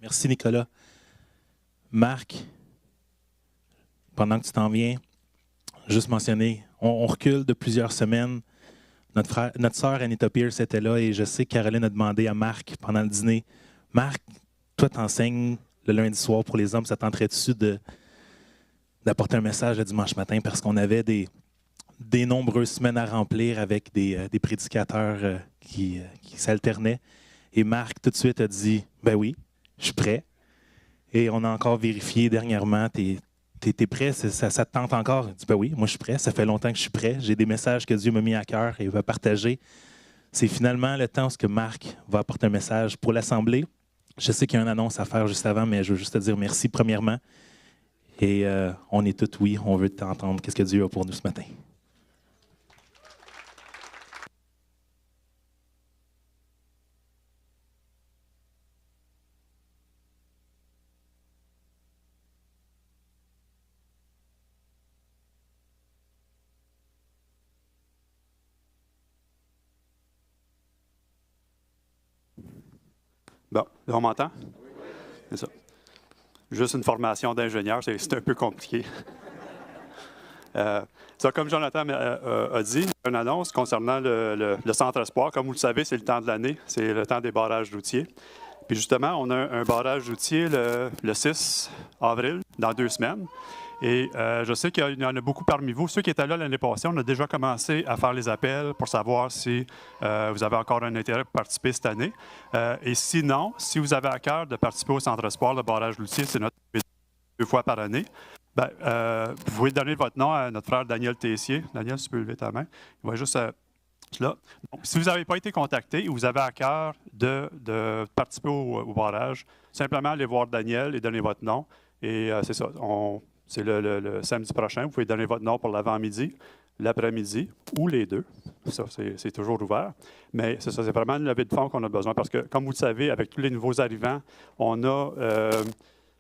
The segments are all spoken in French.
Merci, Nicolas. Marc, pendant que tu t'en viens, juste mentionner, on recule de plusieurs semaines. Notre sœur Anita Pierce était là et je sais que Caroline a demandé à Marc pendant le dîner, Marc, toi, t'enseignes le lundi soir pour les hommes, ça tenterait-tu d'apporter un message le dimanche matin parce qu'on avait des nombreuses semaines à remplir avec des prédicateurs qui s'alternaient. Et Marc, tout de suite, a dit, ben oui, je suis prêt. Et on a encore vérifié dernièrement, t'es prêt? Ça te tente encore? Il dit, ben oui, moi je suis prêt. Ça fait longtemps que je suis prêt. J'ai des messages que Dieu m'a mis à cœur et va partager. C'est finalement le temps où Marc va apporter un message pour l'Assemblée. Je sais qu'il y a une annonce à faire juste avant, mais je veux juste te dire merci premièrement. Et on est tous oui, on veut t'entendre. Qu'est-ce que Dieu a pour nous ce matin? Bon, là, on m'entend? C'est ça. Juste une formation d'ingénieur, c'est un peu compliqué. Comme Jonathan a dit, une annonce concernant le centre espoir. Comme vous le savez, c'est le temps de l'année, c'est le temps des barrages routiers. Puis justement, on a un barrage routier le 6 avril, dans 2 semaines. Et je sais qu'il y en a beaucoup parmi vous. Ceux qui étaient là l'année passée, on a déjà commencé à faire les appels pour savoir si vous avez encore un intérêt pour participer cette année. Et sinon, si vous avez à cœur de participer au Centre Espoir, le barrage routier, c'est notre 2 fois par année. Vous pouvez donner votre nom à notre frère Daniel Tessier. Daniel, si tu peux lever ta main. Il va juste là. Donc, si vous n'avez pas été contacté et vous avez à cœur de participer au barrage, simplement allez voir Daniel et donner votre nom. Et c'est ça. C'est le samedi prochain. Vous pouvez donner votre nom pour l'avant-midi, l'après-midi ou les deux. Ça, c'est toujours ouvert. Mais c'est ça, c'est vraiment une levée de fonds qu'on a besoin parce que, comme vous le savez, avec tous les nouveaux arrivants, on a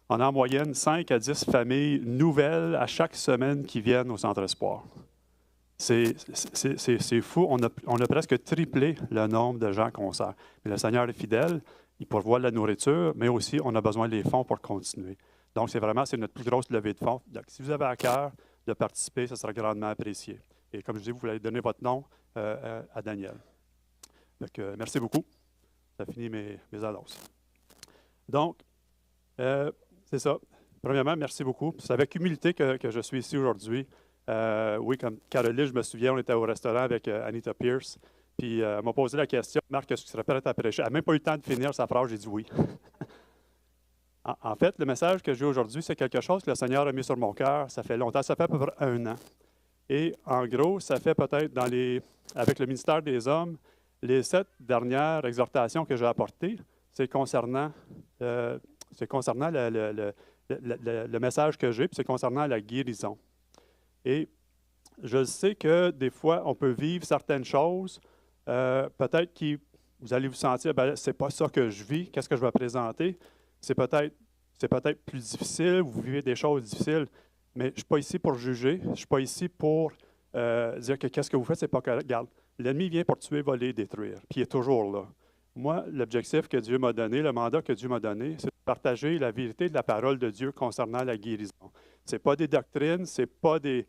en moyenne 5 à 10 familles nouvelles à chaque semaine qui viennent au Centre Espoir. C'est fou. On a presque triplé le nombre de gens qu'on sert. Mais le Seigneur est fidèle. Il pourvoit de la nourriture, mais aussi, on a besoin des fonds pour continuer. Donc, c'est notre plus grosse levée de fonds. Donc, si vous avez à cœur de participer, ça sera grandement apprécié. Et comme je dis, vous allez donner votre nom à Daniel. Donc, merci beaucoup. Ça finit mes annonces. Donc, c'est ça. Premièrement, merci beaucoup. C'est avec humilité que je suis ici aujourd'hui. Oui, comme Caroline, je me souviens, on était au restaurant avec Anita Pierce. Puis, elle m'a posé la question, Marc, est-ce que tu serais prêt à prêcher? Elle n'a même pas eu le temps de finir sa phrase, j'ai dit oui. En fait, le message que j'ai aujourd'hui, c'est quelque chose que le Seigneur a mis sur mon cœur. Ça fait longtemps, ça fait à peu près 1 an. Et en gros, ça fait peut-être avec le ministère des Hommes, les 7 dernières exhortations que j'ai apportées, c'est concernant le message que j'ai, puis c'est concernant la guérison. Et je sais que des fois, on peut vivre certaines choses, peut-être que vous allez vous sentir, c'est pas ça que je vis, qu'est-ce que je vais présenter? C'est peut-être plus difficile, vous vivez des choses difficiles, mais je ne suis pas ici pour juger, je ne suis pas ici pour dire que qu'est-ce que vous faites, c'est pas correct. Regarde, l'ennemi vient pour tuer, voler, détruire, puis il est toujours là. Moi, l'objectif que Dieu m'a donné, le mandat que Dieu m'a donné, c'est de partager la vérité de la parole de Dieu concernant la guérison. Ce n'est pas des doctrines, ce n'est pas des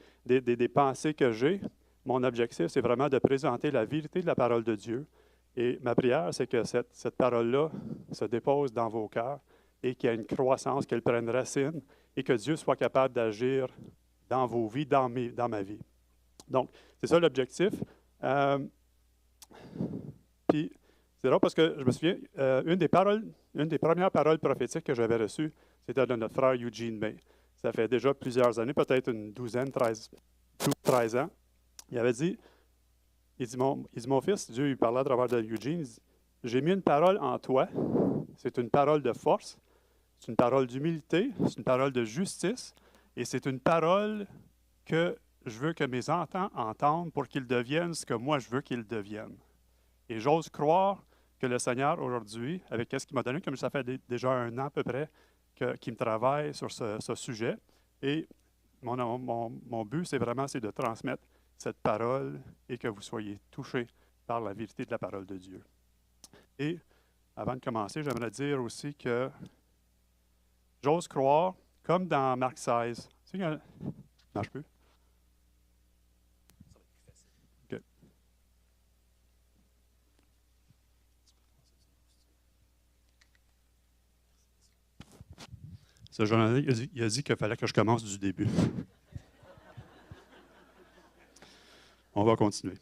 pensées que j'ai. Mon objectif, c'est vraiment de présenter la vérité de la parole de Dieu. Et ma prière, c'est que cette parole-là se dépose dans vos cœurs et qu'il y ait une croissance, qu'elle prenne racine et que Dieu soit capable d'agir dans vos vies, dans ma vie. Donc, c'est ça l'objectif. Puis, c'est drôle parce que je me souviens, une des premières paroles prophétiques que j'avais reçues, c'était de notre frère Eugene May. Ça fait déjà plusieurs années, peut-être une 13 ans. Il avait dit, mon fils, Dieu lui parlait à travers de Eugene, il dit, j'ai mis une parole en toi, c'est une parole de force, c'est une parole d'humilité, c'est une parole de justice, et c'est une parole que je veux que mes enfants entendent pour qu'ils deviennent ce que moi je veux qu'ils deviennent. Et j'ose croire que le Seigneur, aujourd'hui, avec ce qu'il m'a donné, comme ça fait déjà 1 an à peu près, qu'il me travaille sur ce sujet. Et mon but, c'est de transmettre cette parole et que vous soyez touchés par la vérité de la parole de Dieu. Et avant de commencer, j'aimerais dire aussi que J'ose croire, comme dans Marc 16. Tu sais, ça marche plus? OK. Ce journaliste, il a dit qu'il fallait que je commence du début. On va continuer.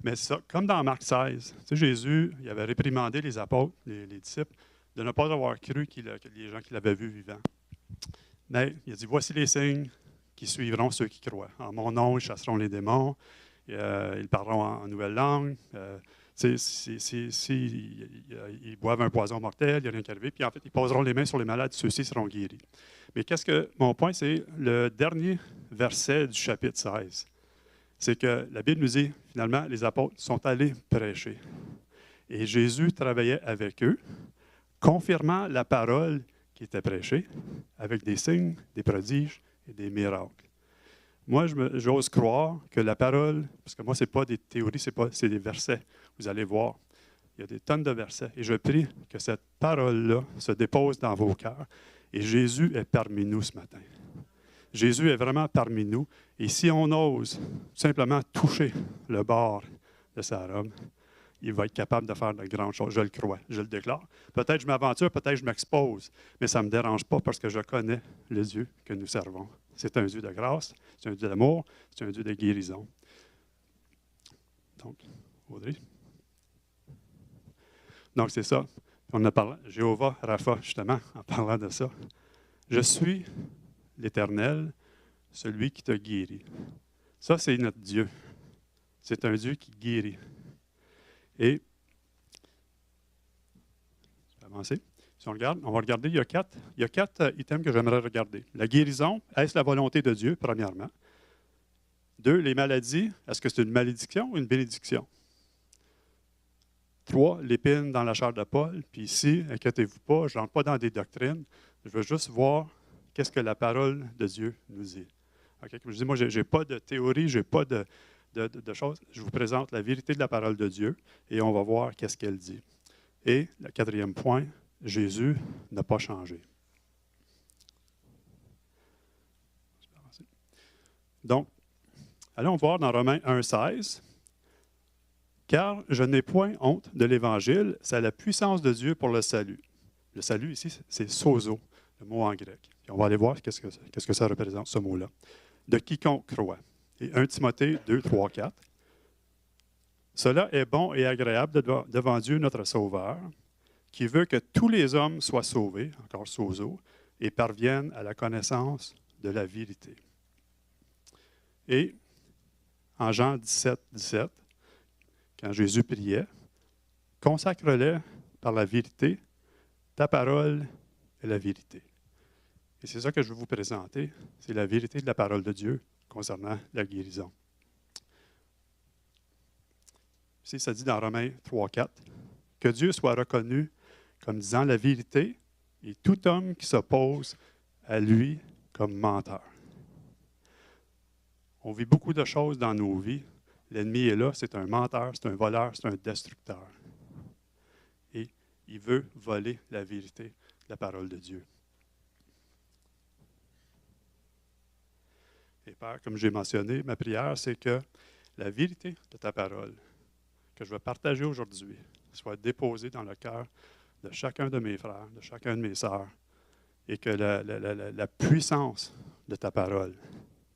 Mais c'est ça, comme dans Marc 16, tu sais, Jésus, il avait réprimandé les apôtres, les disciples, de ne pas avoir cru que les gens qui l'avaient vu vivant. Mais il a dit, voici les signes qui suivront ceux qui croient. En mon nom, ils chasseront les démons, ils parleront en nouvelle langue, ils boivent un poison mortel, il n'y a rien qui arrive, puis en fait, ils poseront les mains sur les malades, ceux-ci seront guéris. Mais mon point, c'est le dernier verset du chapitre 16. C'est que la Bible nous dit, finalement, les apôtres sont allés prêcher. Et Jésus travaillait avec eux, confirmant la parole qui était prêchée, avec des signes, des prodiges et des miracles. Moi, j'ose croire que la parole, parce que moi, ce n'est pas des théories, c'est des versets. Vous allez voir, il y a des tonnes de versets. Et je prie que cette parole-là se dépose dans vos cœurs. Et Jésus est parmi nous ce matin. Jésus est vraiment parmi nous. Et si on ose simplement toucher le bord de sa robe, il va être capable de faire de grandes choses. Je le crois, je le déclare. Peut-être je m'aventure, peut-être je m'expose, mais ça ne me dérange pas parce que je connais le Dieu que nous servons. C'est un Dieu de grâce, c'est un Dieu d'amour, c'est un Dieu de guérison. Donc, Audrey. Donc, c'est ça. On a parlé, Jéhovah Rapha, justement, en parlant de ça. Je suis l'Éternel, celui qui te guérit. Ça, c'est notre Dieu. C'est un Dieu qui guérit. Et, je vais avancer. Si on regarde, on va regarder, il y a quatre items que j'aimerais regarder. La guérison, est-ce la volonté de Dieu, premièrement? 2, les maladies, est-ce que c'est une malédiction ou une bénédiction? 3, l'épine dans la chair de Paul. Puis ici, inquiétez-vous pas, je n'entre pas dans des doctrines. Je veux juste voir qu'est-ce que la parole de Dieu nous dit. Okay? Comme je dis, moi, je n'ai pas de théorie, je n'ai pas de choses. Je vous présente la vérité de la parole de Dieu et on va voir qu'est-ce qu'elle dit. Et le 4e point, Jésus n'a pas changé. Donc, allons voir dans Romains 1,16. Car je n'ai point honte de l'Évangile, c'est la puissance de Dieu pour le salut. Le salut ici, c'est sozo, le mot en grec. Puis on va aller voir qu'est-ce que ça représente, ce mot-là. De quiconque croit. Et 1 Timothée 2, 3, 4. Cela est bon et agréable devant Dieu notre Sauveur, qui veut que tous les hommes soient sauvés, encore sozo, et parviennent à la connaissance de la vérité. Et en Jean 17, 17, quand Jésus priait, consacre-les par la vérité, ta parole est la vérité. Et c'est ça que je veux vous présenter, c'est la vérité de la parole de Dieu concernant la guérison. Ici, ça dit dans Romains 3, 4, que Dieu soit reconnu comme disant la vérité et tout homme qui s'oppose à lui comme menteur. On vit beaucoup de choses dans nos vies. L'ennemi est là, c'est un menteur, c'est un voleur, c'est un destructeur. Et il veut voler la vérité de la parole de Dieu. Et Père, comme j'ai mentionné, ma prière, c'est que la vérité de ta parole, que je vais partager aujourd'hui, soit déposée dans le cœur de chacun de mes frères, de chacun de mes sœurs, et que la puissance de ta parole,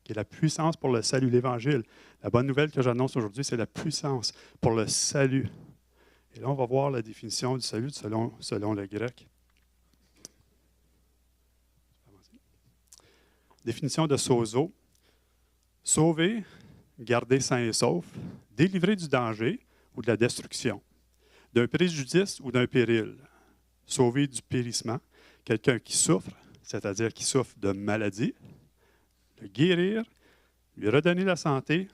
qui est la puissance pour le salut, l'Évangile. La bonne nouvelle que j'annonce aujourd'hui, c'est la puissance pour le salut. Et là, on va voir la définition du salut selon le grec. Définition de sozo. Sauver, garder sain et sauf, délivrer du danger ou de la destruction, d'un préjudice ou d'un péril. Sauver du périssement, quelqu'un qui souffre, c'est-à-dire qui souffre de maladie, le guérir, lui redonner la santé,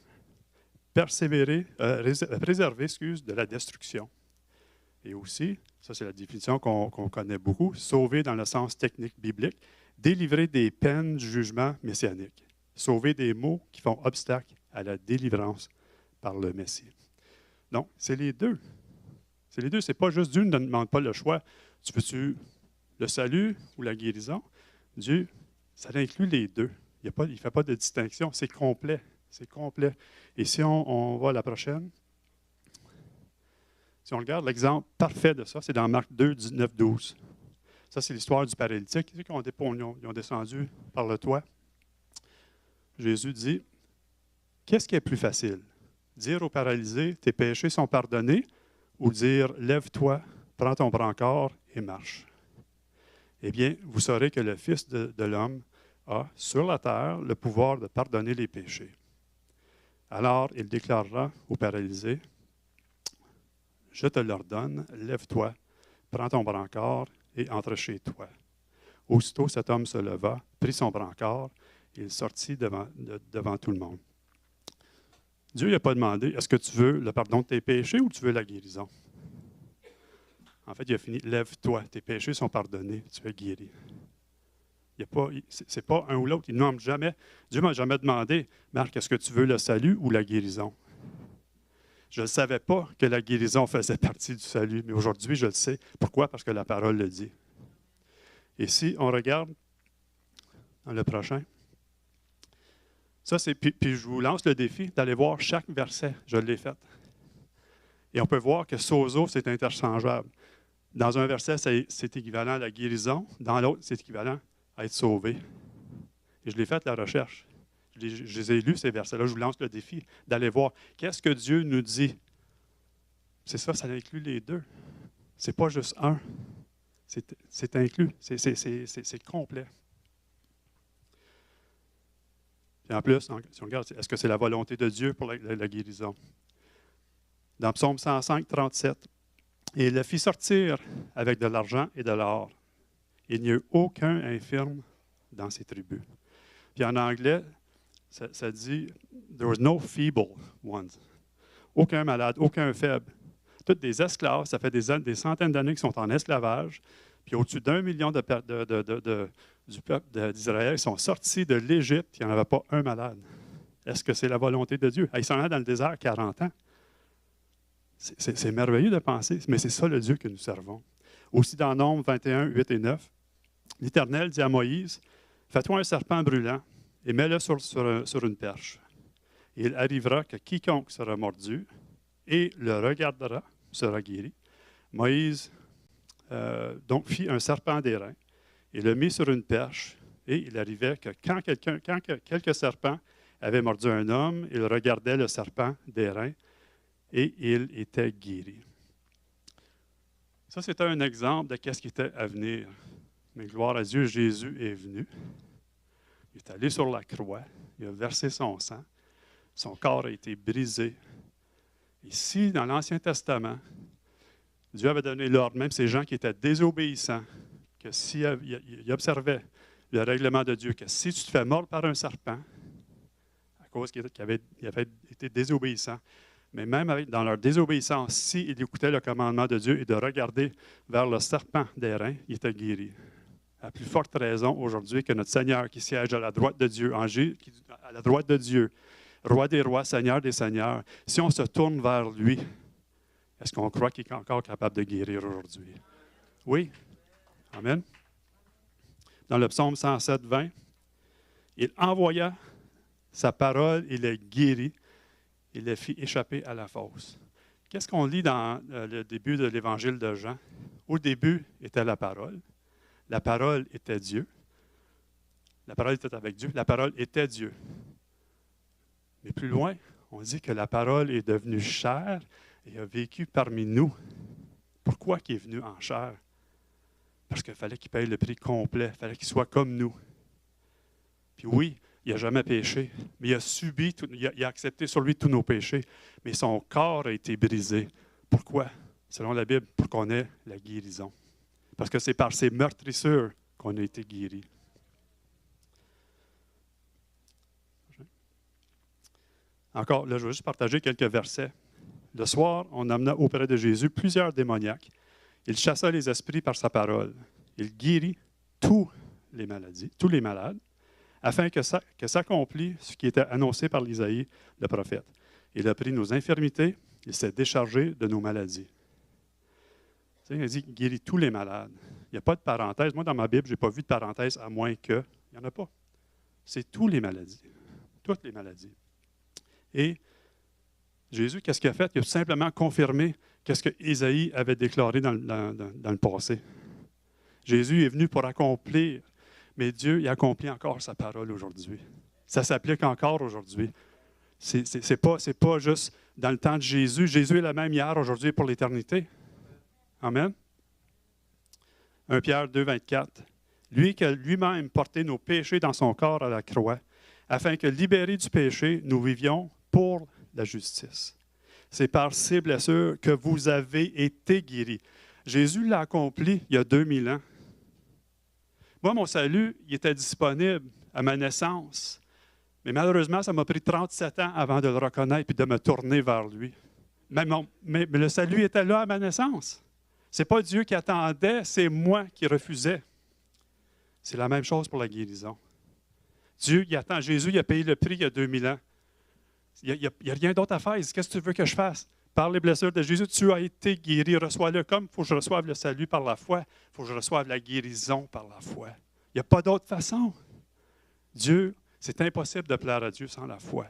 préserver de la destruction. Et aussi, ça c'est la définition qu'on connaît beaucoup, sauver dans le sens technique biblique, délivrer des peines du jugement messianique, sauver des maux qui font obstacle à la délivrance par le Messie. Donc, c'est les deux. C'est les deux, c'est pas juste Dieu ne demande pas le choix. Tu veux-tu le salut ou la guérison? Dieu, ça inclut les deux. Il ne fait pas de distinction. C'est complet. C'est complet. Et si on va à la prochaine, si on regarde l'exemple parfait de ça, c'est dans Marc 2, 19, 12. Ça, c'est l'histoire du paralytique. Ils ont descendu par le toit. Jésus dit, qu'est-ce qui est plus facile? Dire au paralysé, tes péchés sont pardonnés, ou dire, lève-toi, prends ton brancard et marche. Eh bien, vous saurez que le Fils de l'homme a, sur la terre, le pouvoir de pardonner les péchés. Alors, il déclarera au paralysé, je te l'ordonne, lève-toi, prends ton brancard et entre chez toi. Aussitôt, cet homme se leva, prit son brancard et il sortit devant tout le monde. Dieu n'a pas demandé, est-ce que tu veux le pardon de tes péchés ou tu veux la guérison? En fait, il a fini, lève-toi, tes péchés sont pardonnés, tu es guéri. Ce n'est pas un ou l'autre, il ne demande jamais. Dieu ne m'a jamais demandé, Marc, est-ce que tu veux le salut ou la guérison? Je ne savais pas que la guérison faisait partie du salut, mais aujourd'hui, je le sais. Pourquoi? Parce que la parole le dit. Et si on regarde dans le prochain, puis je vous lance le défi d'aller voir chaque verset. Je l'ai fait. Et on peut voir que sozo, c'est interchangeable. Dans un verset, c'est équivalent à la guérison. Dans l'autre, c'est équivalent à être sauvé. Et je l'ai fait la recherche. Je les ai lus, ces versets-là. Je vous lance le défi d'aller voir qu'est-ce que Dieu nous dit. C'est ça, ça inclut les deux. Ce n'est pas juste un. C'est inclus. C'est complet. Et en plus, si on regarde, est-ce que c'est la volonté de Dieu pour la guérison? Dans Psaume 105, 37, « Et il le fit sortir avec de l'argent et de l'or. Il n'y eut aucun infirme dans ses tribus. » Puis en anglais, ça dit « There was no feeble ones. » Aucun malade, aucun faible. Toutes des esclaves, ça fait des centaines d'années qu'ils sont en esclavage. Puis au-dessus d'1 million du peuple d'Israël sont sortis de l'Égypte, il n'y en avait pas un malade. Est-ce que c'est la volonté de Dieu? Ils sont allés dans le désert 40 ans. C'est merveilleux de penser, mais c'est ça le Dieu que nous servons. Aussi dans Nombre 21, 8 et 9, l'Éternel dit à Moïse, « Fais-toi un serpent brûlant et mets-le sur une perche. Il arrivera que quiconque sera mordu et le regardera sera guéri. » Moïse donc fit un serpent d'airain et le mit sur une perche. Et il arrivait que quand quelques serpents avaient mordu un homme, il regardait le serpent d'airain et il était guéri. Ça, c'était un exemple de ce qui était à venir. Mais gloire à Dieu, Jésus est venu. Il est allé sur la croix, il a versé son sang, son corps a été brisé. Ici, dans l'Ancien Testament, Dieu avait donné l'ordre, même ces gens qui étaient désobéissants, que s'il observait le règlement de Dieu, que si tu te fais mordre par un serpent, à cause qu'il avait été désobéissant, mais même dans leur désobéissance, s'ils écoutaient le commandement de Dieu et de regarder vers le serpent d'airain, ils étaient guéris. À plus forte raison aujourd'hui que notre Seigneur qui siège à la droite de Dieu, à la droite de Dieu, Roi des rois, Seigneur des seigneurs, si on se tourne vers lui, est-ce qu'on croit qu'il est encore capable de guérir aujourd'hui? Oui. Amen. Dans le psaume 107, 20, il envoya sa parole, il les guérit, il les fit échapper à la fosse. Qu'est-ce qu'on lit dans le début de l'évangile de Jean? Au début était la parole était Dieu, la parole était avec Dieu, la parole était Dieu. Mais plus loin, on dit que la parole est devenue chair et a vécu parmi nous. Pourquoi il est venu en chair? Parce qu'il fallait qu'il paye le prix complet, il fallait qu'il soit comme nous. Puis oui, il n'a jamais péché, mais il a subi, il a accepté sur lui tous nos péchés, mais son corps a été brisé. Pourquoi? Selon la Bible, pour qu'on ait la guérison. Parce que c'est par ses meurtrissures qu'on a été guéris. Encore, là, je vais juste partager quelques versets. Le soir, on amena auprès de Jésus plusieurs démoniaques. Il chassa les esprits par sa parole. Il guérit tous les malades, afin que s'accomplisse ce qui était annoncé par l'Isaïe, le prophète. Il a pris nos infirmités, il s'est déchargé de nos maladies. Il dit, il guérit tous les malades. Il n'y a pas de parenthèse. Moi, dans ma Bible, je n'ai pas vu de parenthèse à moins que. Il n'y en a pas. C'est toutes les maladies. Toutes les maladies. Et Jésus, qu'est-ce qu'il a fait? Il a simplement confirmé qu'est-ce que Ésaïe avait déclaré dans le passé. Jésus est venu pour accomplir, mais Dieu, il accomplit encore sa parole aujourd'hui. Ça s'applique encore aujourd'hui. C'est pas juste dans le temps de Jésus. Jésus est le même hier, aujourd'hui et pour l'éternité. Amen. 1 Pierre 2, 24. Lui qui a lui-même porté nos péchés dans son corps à la croix, afin que, libérés du péché, nous vivions pour la justice. C'est par ces blessures que vous avez été guéris. Jésus l'a accompli il y a 2000 ans. Moi, mon salut, il était disponible à ma naissance. Mais malheureusement, ça m'a pris 37 ans avant de le reconnaître et de me tourner vers lui. Mais le salut était là à ma naissance. Ce n'est pas Dieu qui attendait, c'est moi qui refusais. C'est la même chose pour la guérison. Dieu, il attend. Jésus, il a payé le prix il y a 2000 ans. Il n'y a rien d'autre à faire. Il dit, qu'est-ce que tu veux que je fasse? Par les blessures de Jésus, tu as été guéri. Reçois-le comme il faut que je reçoive le salut par la foi. Il faut que je reçoive la guérison par la foi. Il n'y a pas d'autre façon. Dieu, c'est impossible de plaire à Dieu sans la foi.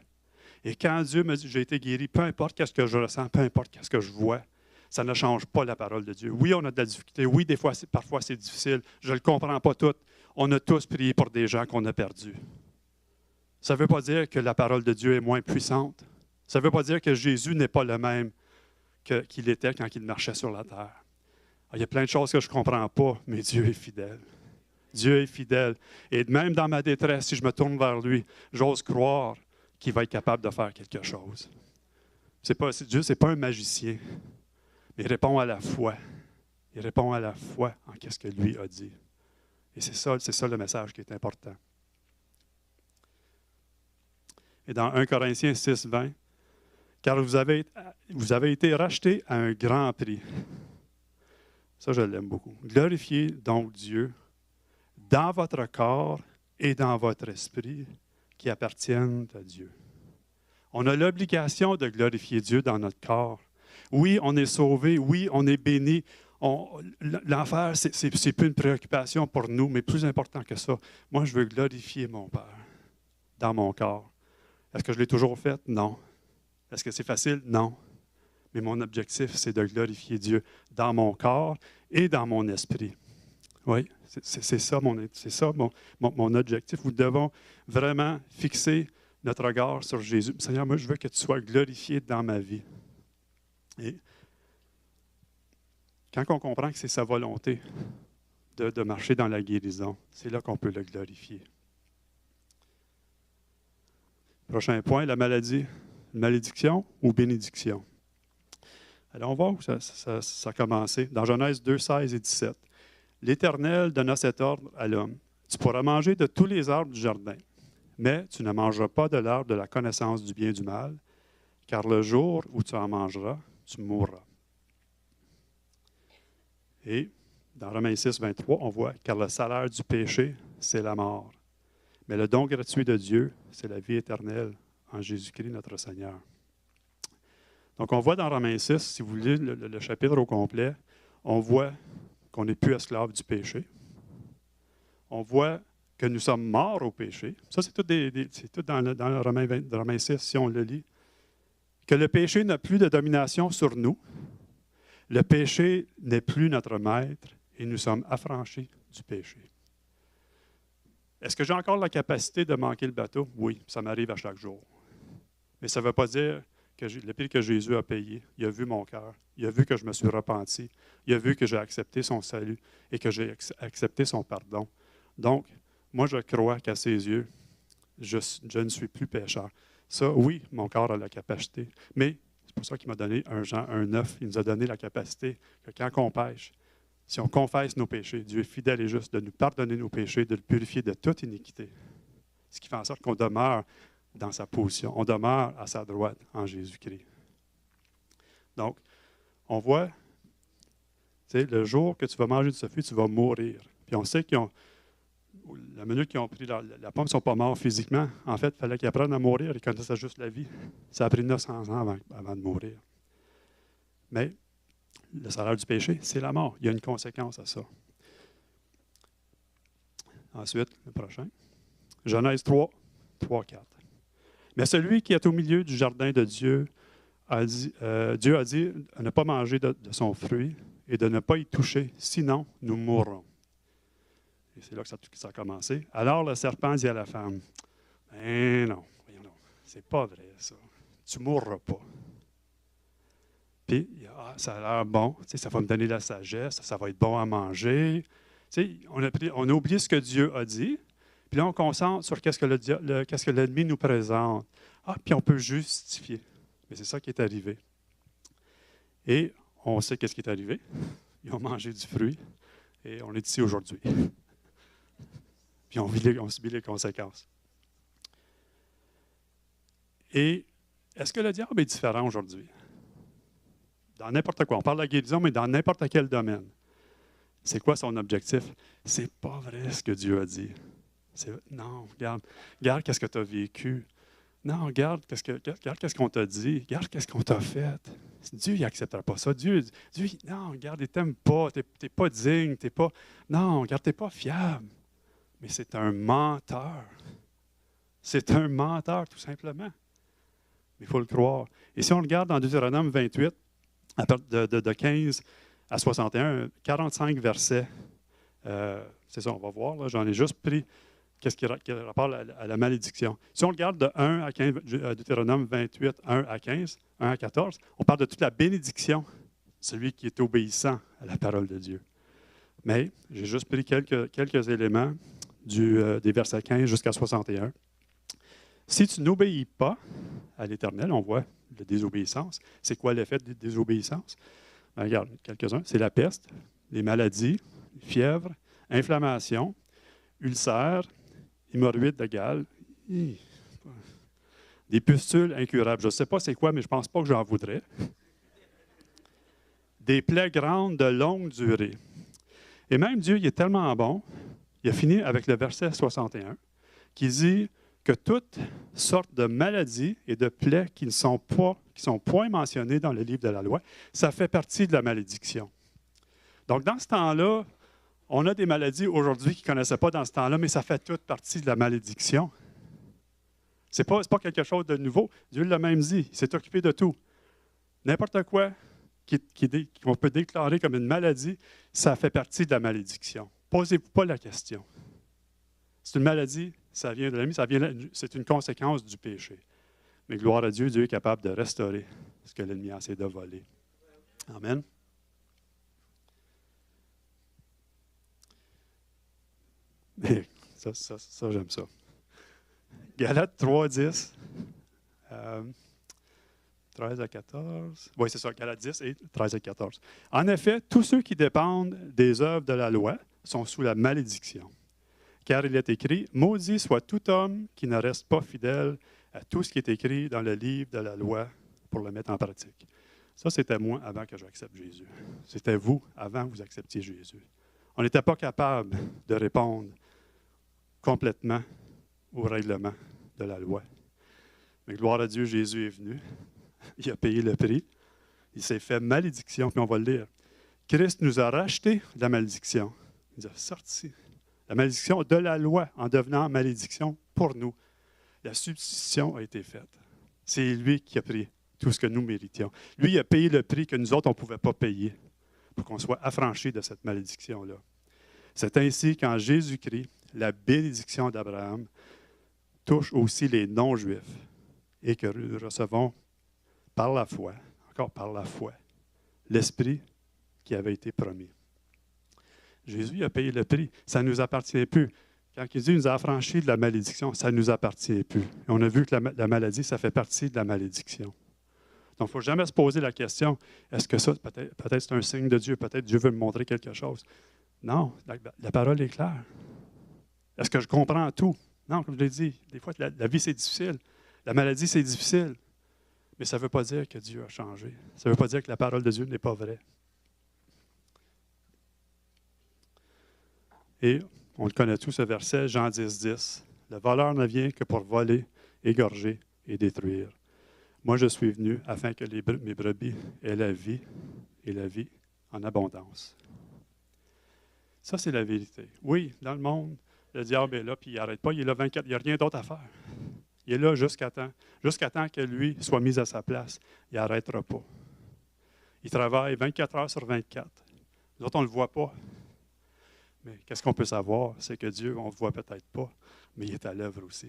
Et quand Dieu me dit, j'ai été guéri, peu importe ce que je ressens, peu importe ce que je vois, ça ne change pas la parole de Dieu. Oui, on a de la difficulté. Oui, parfois c'est difficile. Je ne le comprends pas tout. On a tous prié pour des gens qu'on a perdus. Ça ne veut pas dire que la parole de Dieu est moins puissante. Ça ne veut pas dire que Jésus n'est pas le même qu'il était quand il marchait sur la terre. Il y a plein de choses que je ne comprends pas, mais Dieu est fidèle. Dieu est fidèle. Et même dans ma détresse, si je me tourne vers lui, j'ose croire qu'il va être capable de faire quelque chose. Dieu, ce n'est pas un magicien, mais il répond à la foi. Il répond à la foi en ce que lui a dit. Et c'est ça le message qui est important. Et dans 1 Corinthiens 6, 20, « Car vous avez été rachetés à un grand prix. » Ça, je l'aime beaucoup. « Glorifiez donc Dieu dans votre corps et dans votre esprit qui appartiennent à Dieu. » On a l'obligation de glorifier Dieu dans notre corps. Oui, on est sauvé. Oui, on est béni. L'enfer, c'est plus une préoccupation pour nous, mais plus important que ça. Moi, je veux glorifier mon Père dans mon corps. Est-ce que je l'ai toujours fait? Non. Est-ce que c'est facile? Non. Mais mon objectif, c'est de glorifier Dieu dans mon corps et dans mon esprit. Oui, c'est ça mon objectif. Nous devons vraiment fixer notre regard sur Jésus. Seigneur, moi, je veux que tu sois glorifié dans ma vie. Et quand on comprend que c'est sa volonté de marcher dans la guérison, c'est là qu'on peut le glorifier. Prochain point, la maladie. Malédiction ou bénédiction? Alors, on va où ça a commencé. Dans Genèse 2, 16 et 17. « L'Éternel donna cet ordre à l'homme. Tu pourras manger de tous les arbres du jardin, mais tu ne mangeras pas de l'arbre de la connaissance du bien et du mal, car le jour où tu en mangeras, tu mourras. » Et dans Romains 6, 23, on voit « Car le salaire du péché, c'est la mort. Mais le don gratuit de Dieu, c'est la vie éternelle en Jésus-Christ notre Seigneur. » Donc, on voit dans Romains 6, si vous lisez le chapitre au complet, on voit qu'on n'est plus esclave du péché. On voit que nous sommes morts au péché. Ça, c'est tout dans le Romains 6, si on le lit. Que le péché n'a plus de domination sur nous. Le péché n'est plus notre maître et nous sommes affranchis du péché. Est-ce que j'ai encore la capacité de manquer le bateau? Oui, ça m'arrive à chaque jour. Mais ça ne veut pas dire que le prix que Jésus a payé, il a vu mon cœur, il a vu que je me suis repenti, il a vu que j'ai accepté son salut et que j'ai accepté son pardon. Donc, moi, je crois qu'à ses yeux, je ne suis plus pécheur. Ça, oui, mon corps a la capacité, mais c'est pour ça qu'il m'a donné un Jean 1,9. Il nous a donné la capacité que quand on pêche, si on confesse nos péchés, Dieu est fidèle et juste de nous pardonner nos péchés, de le purifier de toute iniquité. Ce qui fait en sorte qu'on demeure dans sa position. On demeure à sa droite en Jésus-Christ. Donc, on voit, le jour que tu vas manger de ce fruit, tu vas mourir. Puis on sait la minute qu'ils ont pris la pomme, ils ne sont pas morts physiquement. En fait, il fallait qu'ils apprennent à mourir. Ils connaissaient juste la vie. Ça a pris 900 ans avant de mourir. Mais le salaire du péché, c'est la mort. Il y a une conséquence à ça. Ensuite, le prochain. Genèse 3, 3, 4. Mais celui qui est au milieu du jardin de Dieu, Dieu a dit de ne pas manger de son fruit et de ne pas y toucher, sinon nous mourrons. Et c'est là que ça a commencé. Alors le serpent dit à la femme, « non, c'est pas vrai ça. Tu ne mourras pas. » Puis, ça a l'air bon, ça va me donner la sagesse, ça va être bon à manger. On a oublié ce que Dieu a dit, puis là on concentre sur qu'est-ce que l'ennemi nous présente. Puis on peut justifier. Mais c'est ça qui est arrivé. Et on sait qu'est-ce qui est arrivé. Ils ont mangé du fruit et on est ici aujourd'hui. Puis on subit les conséquences. Et est-ce que le diable est différent aujourd'hui? Dans n'importe quoi. On parle de la guérison, mais dans n'importe quel domaine. C'est quoi son objectif? C'est pas vrai ce que Dieu a dit. Non, regarde qu'est-ce que tu as vécu. Non, regarde qu'est-ce qu'on t'a dit. Regarde qu'est-ce qu'on t'a fait. Dieu, il n'acceptera pas ça. Dieu, non, regarde, il ne t'aime pas. Tu n'es pas digne. Non, regarde, tu n'es pas fiable. Mais c'est un menteur. C'est un menteur, tout simplement. Mais il faut le croire. Et si on regarde dans Deutéronome 28, à partir de 15 à 61, 45 versets, c'est ça, on va voir. J'en ai juste pris qu'est-ce qui rapporte à la malédiction. Si on regarde de 1 à 15, Deutéronome 28, 1 à 15, 1 à 14, on parle de toute la bénédiction, celui qui est obéissant à la parole de Dieu. Mais j'ai juste pris quelques éléments des versets 15 jusqu'à 61. Si tu n'obéis pas à l'Éternel, on voit la désobéissance. C'est quoi l'effet de désobéissance? Regarde, quelques-uns. C'est la peste, les maladies, fièvre, inflammation, ulcères, hémorroïdes de Galles, des pustules incurables. Je ne sais pas c'est quoi, mais je ne pense pas que j'en voudrais. Des plaies grandes de longue durée. Et même Dieu, il est tellement bon, il a fini avec le verset 61, qui dit que toutes sortes de maladies et de plaies qui ne sont point mentionnées dans le livre de la loi, ça fait partie de la malédiction. Donc, dans ce temps-là, on a des maladies aujourd'hui qu'ils ne connaissaient pas dans ce temps-là, mais ça fait toute partie de la malédiction. Ce n'est pas quelque chose de nouveau. Dieu l'a même dit, il s'est occupé de tout. N'importe quoi qu'on peut déclarer comme une maladie, ça fait partie de la malédiction. Posez-vous pas la question. C'est une maladie, ça vient de l'ennemi, c'est une conséquence du péché. Mais gloire à Dieu, Dieu est capable de restaurer ce que l'ennemi a essayé de voler. Amen. Ça, j'aime ça. Galates 3, 10. 13 à 14. Oui, c'est ça, Galates 10 et 13 à 14. En effet, tous ceux qui dépendent des œuvres de la loi sont sous la malédiction. Car il est écrit, « Maudit soit tout homme qui ne reste pas fidèle à tout ce qui est écrit dans le livre de la loi pour le mettre en pratique. » Ça, c'était moi avant que j'accepte Jésus. C'était vous avant que vous acceptiez Jésus. On n'était pas capable de répondre complètement au règlement de la loi. Mais gloire à Dieu, Jésus est venu. Il a payé le prix. Il s'est fait malédiction, puis on va le lire. Christ nous a racheté de la malédiction. Il nous a sorti la malédiction de la loi en devenant malédiction pour nous. La substitution a été faite. C'est lui qui a pris tout ce que nous méritions. Lui, il a payé le prix que nous autres, on ne pouvait pas payer pour qu'on soit affranchis de cette malédiction-là. C'est ainsi qu'en Jésus-Christ, la bénédiction d'Abraham touche aussi les non-juifs et que nous recevons par la foi, encore par la foi, l'Esprit qui avait été promis. Jésus a payé le prix. Ça ne nous appartient plus. Quand il dit qu'il nous a affranchis de la malédiction, ça ne nous appartient plus. Et on a vu que la maladie, ça fait partie de la malédiction. Donc, il ne faut jamais se poser la question, est-ce que ça, peut-être c'est un signe de Dieu, peut-être Dieu veut me montrer quelque chose. Non, la parole est claire. Est-ce que je comprends tout? Non, comme je l'ai dit, des fois, la vie, c'est difficile. La maladie, c'est difficile. Mais ça ne veut pas dire que Dieu a changé. Ça ne veut pas dire que la parole de Dieu n'est pas vraie. Et on le connaît tous, ce verset, Jean 10, 10. Le voleur ne vient que pour voler, égorger et détruire. Moi, je suis venu afin que mes brebis aient la vie et la vie en abondance. Ça, c'est la vérité. Oui, dans le monde, Le diable est là, puis il n'arrête pas. Il est là 24, il n'y a rien d'autre à faire. Il est là jusqu'à temps que lui soit mis à sa place. Il n'arrêtera pas. Il travaille 24 heures sur 24. Nous autres, on ne le voit pas. Mais qu'est-ce qu'on peut savoir? C'est que Dieu, on ne le voit peut-être pas, mais il est à l'œuvre aussi.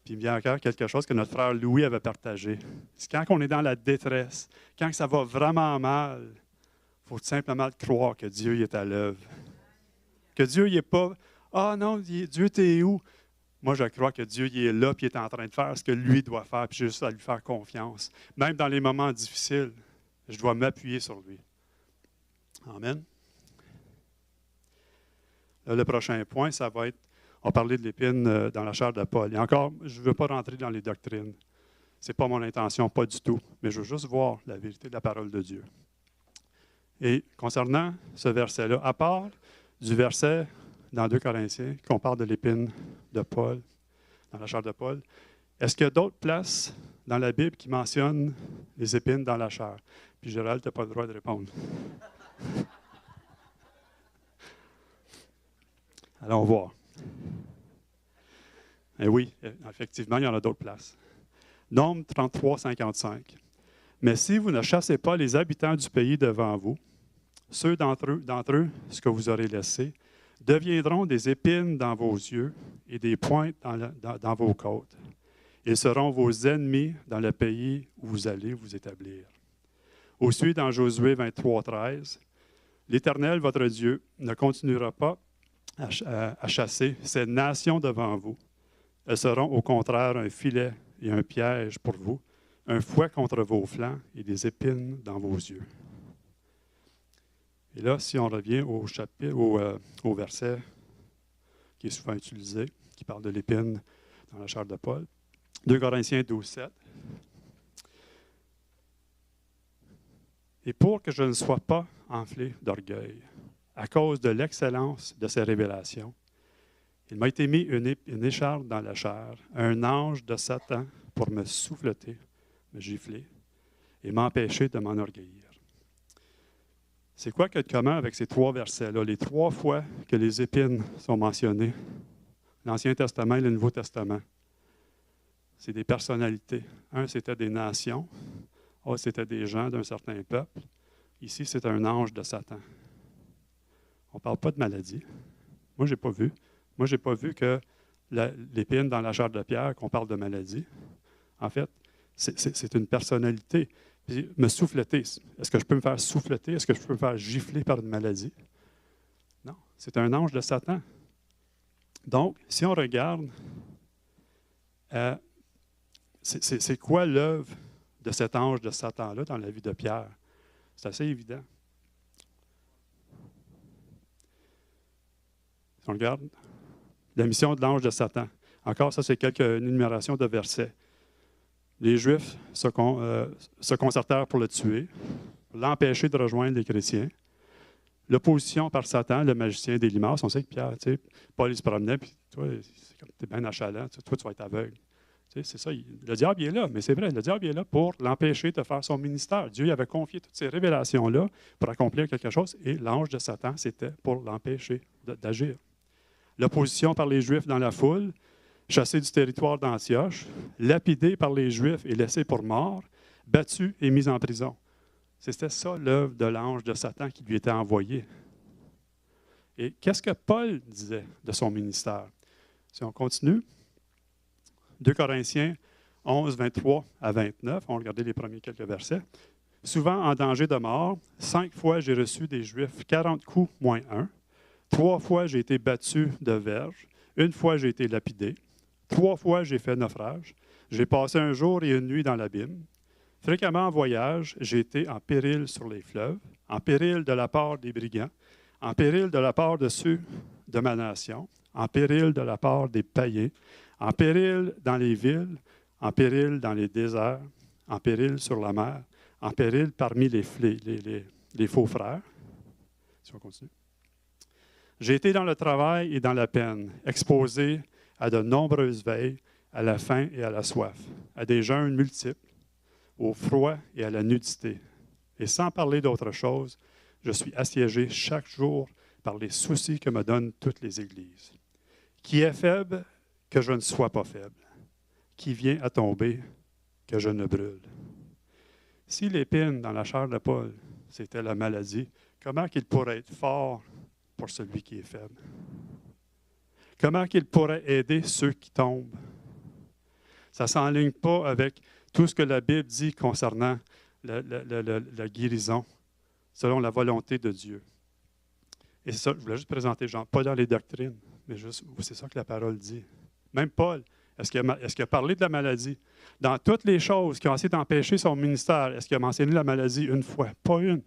Puis il me vient encore quelque chose que notre frère Louis avait partagé. C'est quand on est dans la détresse, quand ça va vraiment mal, il faut simplement croire que Dieu est à l'œuvre. Que Dieu n'est pas « Ah non, Dieu, t'es où? » Moi, je crois que Dieu il est là, puis il est en train de faire ce que lui doit faire, puis j'ai juste à lui faire confiance. Même dans les moments difficiles, je dois m'appuyer sur lui. Amen. Là, le prochain point, ça va être, on va parler de l'épine dans la chair de Paul. Et encore, je ne veux pas rentrer dans les doctrines. Ce n'est pas mon intention, pas du tout. Mais je veux juste voir la vérité de la parole de Dieu. Et concernant ce verset-là, à part du verset dans 2 Corinthiens, qu'on parle de l'épine de Paul, dans la chair de Paul, est-ce qu'il y a d'autres places dans la Bible qui mentionnent les épines dans la chair? Puis Gérald, tu n'as pas le droit de répondre. Allons voir. Et oui, effectivement, il y en a d'autres places. Nombre 33, 55. Mais si vous ne chassez pas les habitants du pays devant vous, ceux d'entre eux, ce que vous aurez laissé, deviendront des épines dans vos yeux et des pointes dans vos côtes. Ils seront vos ennemis dans le pays où vous allez vous établir. Aussi, dans Josué 23, 13, l'Éternel, votre Dieu, ne continuera pas à chasser ces nations devant vous. Elles seront au contraire un filet et un piège pour vous, un fouet contre vos flancs et des épines dans vos yeux. Et là, si on revient au verset qui est souvent utilisé, qui parle de l'épine dans la chair de Paul, 2 Corinthiens 12, 7. Et pour que je ne sois pas enflé d'orgueil, à cause de l'excellence de ces révélations, il m'a été mis une écharpe dans la chair, un ange de Satan pour me souffleter, me gifler et m'empêcher de m'enorgueillir. C'est quoi que de commun avec ces trois versets-là? Les trois fois que les épines sont mentionnées, l'Ancien Testament et le Nouveau Testament, c'est des personnalités. Un, c'était des nations. L'autre, c'était des gens d'un certain peuple. Ici, c'est un ange de Satan. On ne parle pas de maladie. Moi, je n'ai pas vu. Moi, je n'ai pas vu que l'épine dans la chair de Pierre, qu'on parle de maladie. En fait, c'est une personnalité. Puis, me souffleter. Est-ce que je peux me faire souffleter? Est-ce que je peux me faire gifler par une maladie? Non, c'est un ange de Satan. Donc, si on regarde, c'est quoi l'œuvre de cet ange de Satan-là dans la vie de Pierre? C'est assez évident. Si on regarde, la mission de l'ange de Satan. Encore, ça, c'est une énumération de versets. Les Juifs se concertèrent pour le tuer, pour l'empêcher de rejoindre les chrétiens. L'opposition par Satan, le magicien d'Élimas. On sait que Pierre, Paul, il se promenait, puis toi, tu es bien achalant, toi, tu vas être aveugle. C'est ça, le diable il est là, mais c'est vrai, le diable il est là pour l'empêcher de faire son ministère. Dieu lui avait confié toutes ces révélations-là pour accomplir quelque chose, et l'ange de Satan, c'était pour l'empêcher d'agir. L'opposition par les Juifs dans la foule, chassé du territoire d'Antioche, lapidé par les Juifs et laissé pour mort, battu et mis en prison. C'était ça l'œuvre de l'ange de Satan qui lui était envoyé. Et qu'est-ce que Paul disait de son ministère? Si on continue, 2 Corinthiens 11, 23 à 29, on va regarder les premiers quelques versets. Souvent en danger de mort, 5 fois j'ai reçu des Juifs 40 coups moins 1. 3 fois j'ai été battu de verge. 1 fois j'ai été lapidé. 3 fois j'ai fait naufrage. J'ai passé un jour et une nuit dans l'abîme. Fréquemment en voyage, j'ai été en péril sur les fleuves, en péril de la part des brigands, en péril de la part de ceux de ma nation, en péril de la part des païens, en péril dans les villes, en péril dans les déserts, en péril sur la mer, en péril parmi les faux frères. Si on continue. J'ai été dans le travail et dans la peine, exposé à de nombreuses veilles, à la faim et à la soif, à des jeûnes multiples, au froid et à la nudité. Et sans parler d'autre chose, je suis assiégé chaque jour par les soucis que me donnent toutes les églises. Qui est faible, que je ne sois pas faible. Qui vient à tomber, que je ne brûle. Si l'épine dans la chair de Paul, c'était la maladie, comment qu'il pourrait être fort pour celui qui est faible? Comment qu'il pourrait aider ceux qui tombent? Ça ne s'enligne pas avec tout ce que la Bible dit concernant la guérison, selon la volonté de Dieu. Et c'est ça, je voulais juste présenter Jean, pas dans les doctrines, mais juste, c'est ça que la parole dit. Même Paul, est-ce qu'il a parlé de la maladie? Dans toutes les choses qui ont essayé d'empêcher son ministère, est-ce qu'il a mentionné la maladie une fois? Pas une.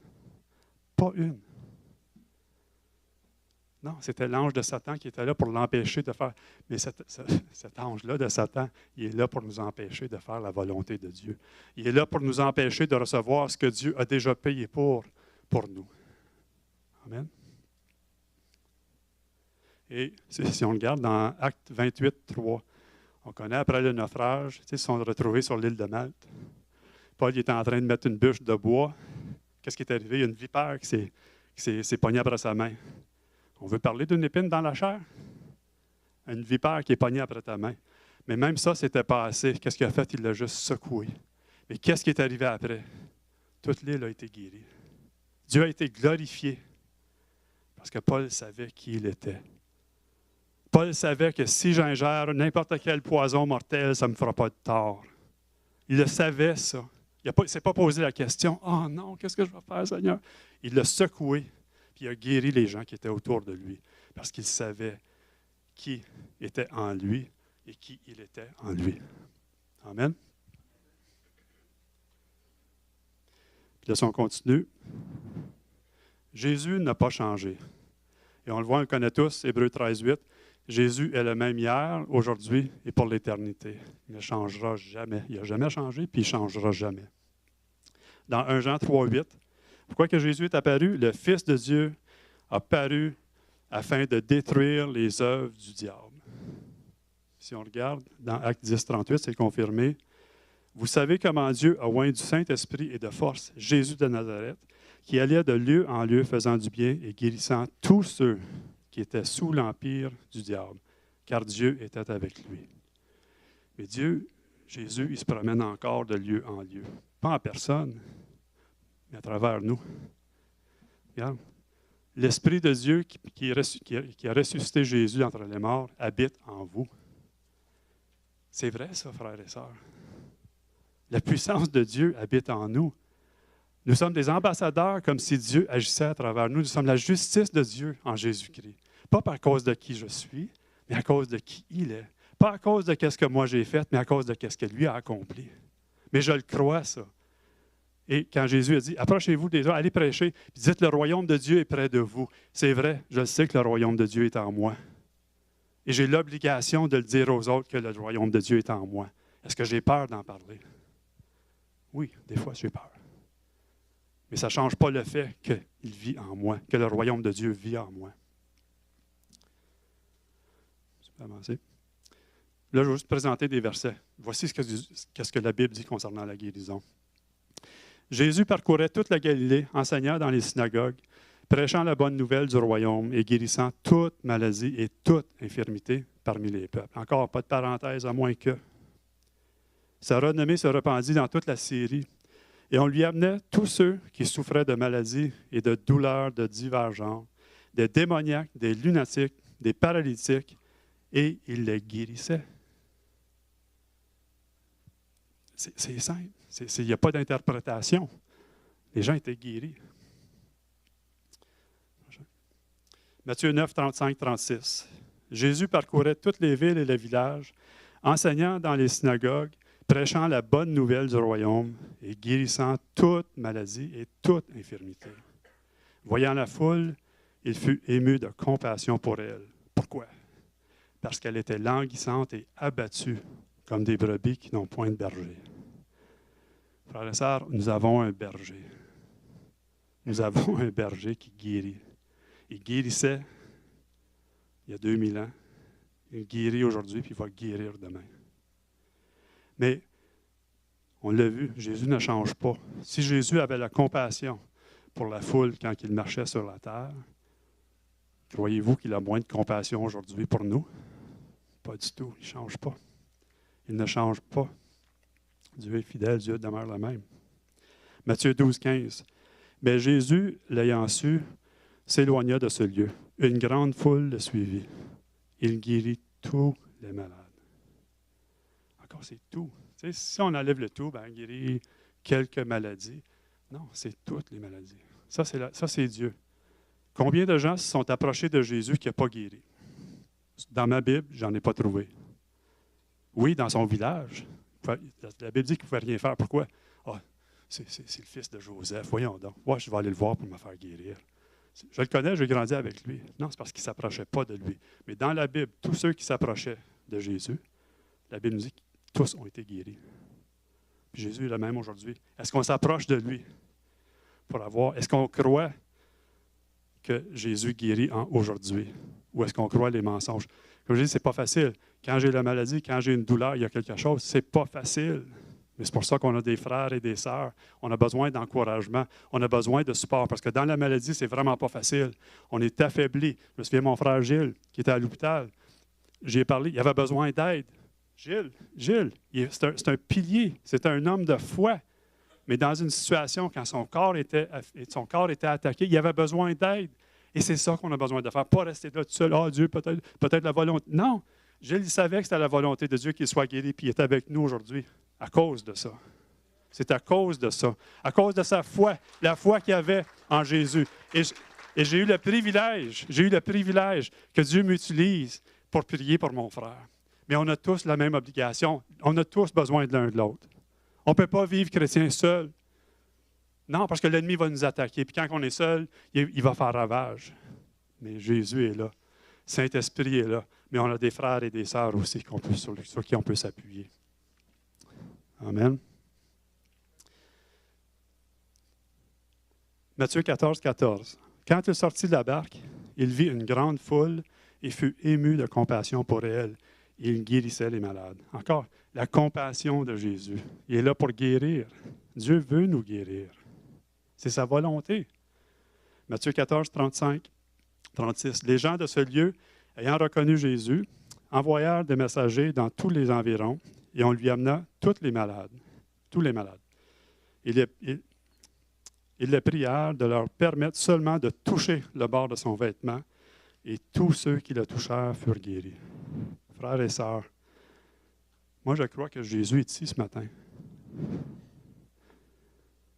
Pas une. Non, c'était l'ange de Satan qui était là pour l'empêcher de faire. Mais cet ange-là de Satan, il est là pour nous empêcher de faire la volonté de Dieu. Il est là pour nous empêcher de recevoir ce que Dieu a déjà payé pour nous. Amen. Et si on regarde dans Acte 28, 3, on connaît après le naufrage, ils se sont retrouvés sur l'île de Malte. Paul était en train de mettre une bûche de bois. Qu'est-ce qui est arrivé? Il y a une vipère qui s'est pognée après sa main. On veut parler d'une épine dans la chair? Une vipère qui est pognée après ta main. Mais même ça, ce n'était pas assez. Qu'est-ce qu'il a fait? Il l'a juste secoué. Mais qu'est-ce qui est arrivé après? Toute l'île a été guérie. Dieu a été glorifié parce que Paul savait qui il était. Paul savait que si j'ingère n'importe quel poison mortel, ça ne me fera pas de tort. Il le savait, ça. Il ne s'est pas posé la question, « Oh non, qu'est-ce que je vais faire, Seigneur? » Il l'a secoué, puis il a guéri les gens qui étaient autour de lui, parce qu'il savait qui était en lui et qui il était en lui. Amen. Puis là, si on continue, Jésus n'a pas changé. Et on le voit, on le connaît tous, Hébreux 13, 8. Jésus est le même hier, aujourd'hui et pour l'éternité. Il ne changera jamais. Il n'a jamais changé, puis il ne changera jamais. Dans 1 Jean 3, 8, pourquoi que Jésus est apparu? Le Fils de Dieu a paru afin de détruire les œuvres du diable. Si on regarde dans Acte 10, 38, c'est confirmé. Vous savez comment Dieu a oint du Saint-Esprit et de force Jésus de Nazareth, qui allait de lieu en lieu faisant du bien et guérissant tous ceux qui était sous l'empire du diable, car Dieu était avec lui. Mais Dieu, Jésus, il se promène encore de lieu en lieu. Pas en personne, mais à travers nous. Regarde, l'Esprit de Dieu qui a ressuscité Jésus d'entre les morts habite en vous. C'est vrai ça, frères et sœurs. La puissance de Dieu habite en nous. Nous sommes des ambassadeurs comme si Dieu agissait à travers nous. Nous sommes la justice de Dieu en Jésus-Christ. Pas à cause de qui je suis, mais à cause de qui il est. Pas à cause de ce que moi j'ai fait, mais à cause de ce que lui a accompli. Mais je le crois, ça. Et quand Jésus a dit, approchez-vous des autres, allez prêcher, puis dites, le royaume de Dieu est près de vous. C'est vrai, je sais que le royaume de Dieu est en moi. Et j'ai l'obligation de le dire aux autres que le royaume de Dieu est en moi. Est-ce que j'ai peur d'en parler? Oui, des fois j'ai peur. Mais ça ne change pas le fait qu'il vit en moi, que le royaume de Dieu vit en moi. Je peux avancer. Là, je vais juste présenter des versets. Voici ce que la Bible dit concernant la guérison. Jésus parcourait toute la Galilée, enseignant dans les synagogues, prêchant la bonne nouvelle du royaume et guérissant toute maladie et toute infirmité parmi les peuples. Encore pas de parenthèse, à moins que. Sa renommée se répandit dans toute la Syrie. Et on lui amenait tous ceux qui souffraient de maladies et de douleurs de divers genres, des démoniaques, des lunatiques, des paralytiques, et il les guérissait. C'est simple. Il n'y a pas d'interprétation. Les gens étaient guéris. Matthieu 9, 35, 36. Jésus parcourait toutes les villes et les villages, enseignant dans les synagogues, prêchant la bonne nouvelle du royaume et guérissant toute maladie et toute infirmité. Voyant la foule, il fut ému de compassion pour elle. Pourquoi? Parce qu'elle était languissante et abattue, comme des brebis qui n'ont point de berger. Frères et sœurs, nous avons un berger. Nous avons un berger qui guérit. Il guérissait il y a 2000 ans. Il guérit aujourd'hui, puis il va guérir demain. Mais, on l'a vu, Jésus ne change pas. Si Jésus avait la compassion pour la foule quand il marchait sur la terre, croyez-vous qu'il a moins de compassion aujourd'hui pour nous? Pas du tout. Il ne change pas. Il ne change pas. Dieu est fidèle, Dieu demeure le même. Matthieu 12, 15. Mais Jésus, l'ayant su, s'éloigna de ce lieu. Une grande foule le suivit. Il guérit tous les malades. Encore, c'est tout. Tu sais, si on enlève le tout, il guérit quelques maladies. Non, c'est toutes les maladies. Ça, c'est Dieu. Combien de gens se sont approchés de Jésus qui n'a pas guéri? Dans ma Bible, je n'en ai pas trouvé. Oui, dans son village. La Bible dit qu'il ne pouvait rien faire. Pourquoi? Ah, c'est le fils de Joseph. Voyons donc. Ouais, je vais aller le voir pour me faire guérir. Je le connais, j'ai grandi avec lui. Non, c'est parce qu'il ne s'approchait pas de lui. Mais dans la Bible, tous ceux qui s'approchaient de Jésus, la Bible nous dit que tous ont été guéris. Puis Jésus est le même aujourd'hui. Est-ce qu'on s'approche de lui pour avoir... Est-ce qu'on croit que Jésus guérit aujourd'hui? Ou est-ce qu'on croit les mensonges? Comme je dis, ce n'est pas facile. Quand j'ai la maladie, quand j'ai une douleur, il y a quelque chose, ce n'est pas facile. Mais c'est pour ça qu'on a des frères et des sœurs. On a besoin d'encouragement. On a besoin de support. Parce que dans la maladie, c'est vraiment pas facile. On est affaibli. Je me souviens de mon frère Gilles, qui était à l'hôpital. J'y ai parlé. Il avait besoin d'aide. Gilles, c'est un pilier. C'est un homme de foi. Mais dans une situation, quand son corps était attaqué, il avait besoin d'aide. Et c'est ça qu'on a besoin de faire. Pas rester là tout seul. Ah, Dieu, peut-être la volonté. Non. Gilles, il savait que c'était la volonté de Dieu qu'il soit guéri, puis il est avec nous aujourd'hui. À cause de ça. C'est à cause de ça. À cause de sa foi, la foi qu'il avait en Jésus. Et j'ai eu le privilège que Dieu m'utilise pour prier pour mon frère. Mais on a tous la même obligation. On a tous besoin de l'un de l'autre. On ne peut pas vivre chrétien seul. Non, parce que l'ennemi va nous attaquer. Puis quand on est seul, il va faire ravage. Mais Jésus est là. Saint-Esprit est là. Mais on a des frères et des sœurs aussi sur qui on peut s'appuyer. Amen. Matthieu 14, 14. Quand il sortit de la barque, il vit une grande foule et fut ému de compassion pour elle. Il guérissait les malades. Encore, la compassion de Jésus. Il est là pour guérir. Dieu veut nous guérir. C'est sa volonté. Matthieu 14, 35, 36. Les gens de ce lieu, ayant reconnu Jésus, envoyèrent des messagers dans tous les environs et on lui amena tous les malades. Ils les prièrent de leur permettre seulement de toucher le bord de son vêtement et tous ceux qui le touchèrent furent guéris. Frères et sœurs, moi je crois que Jésus est ici ce matin.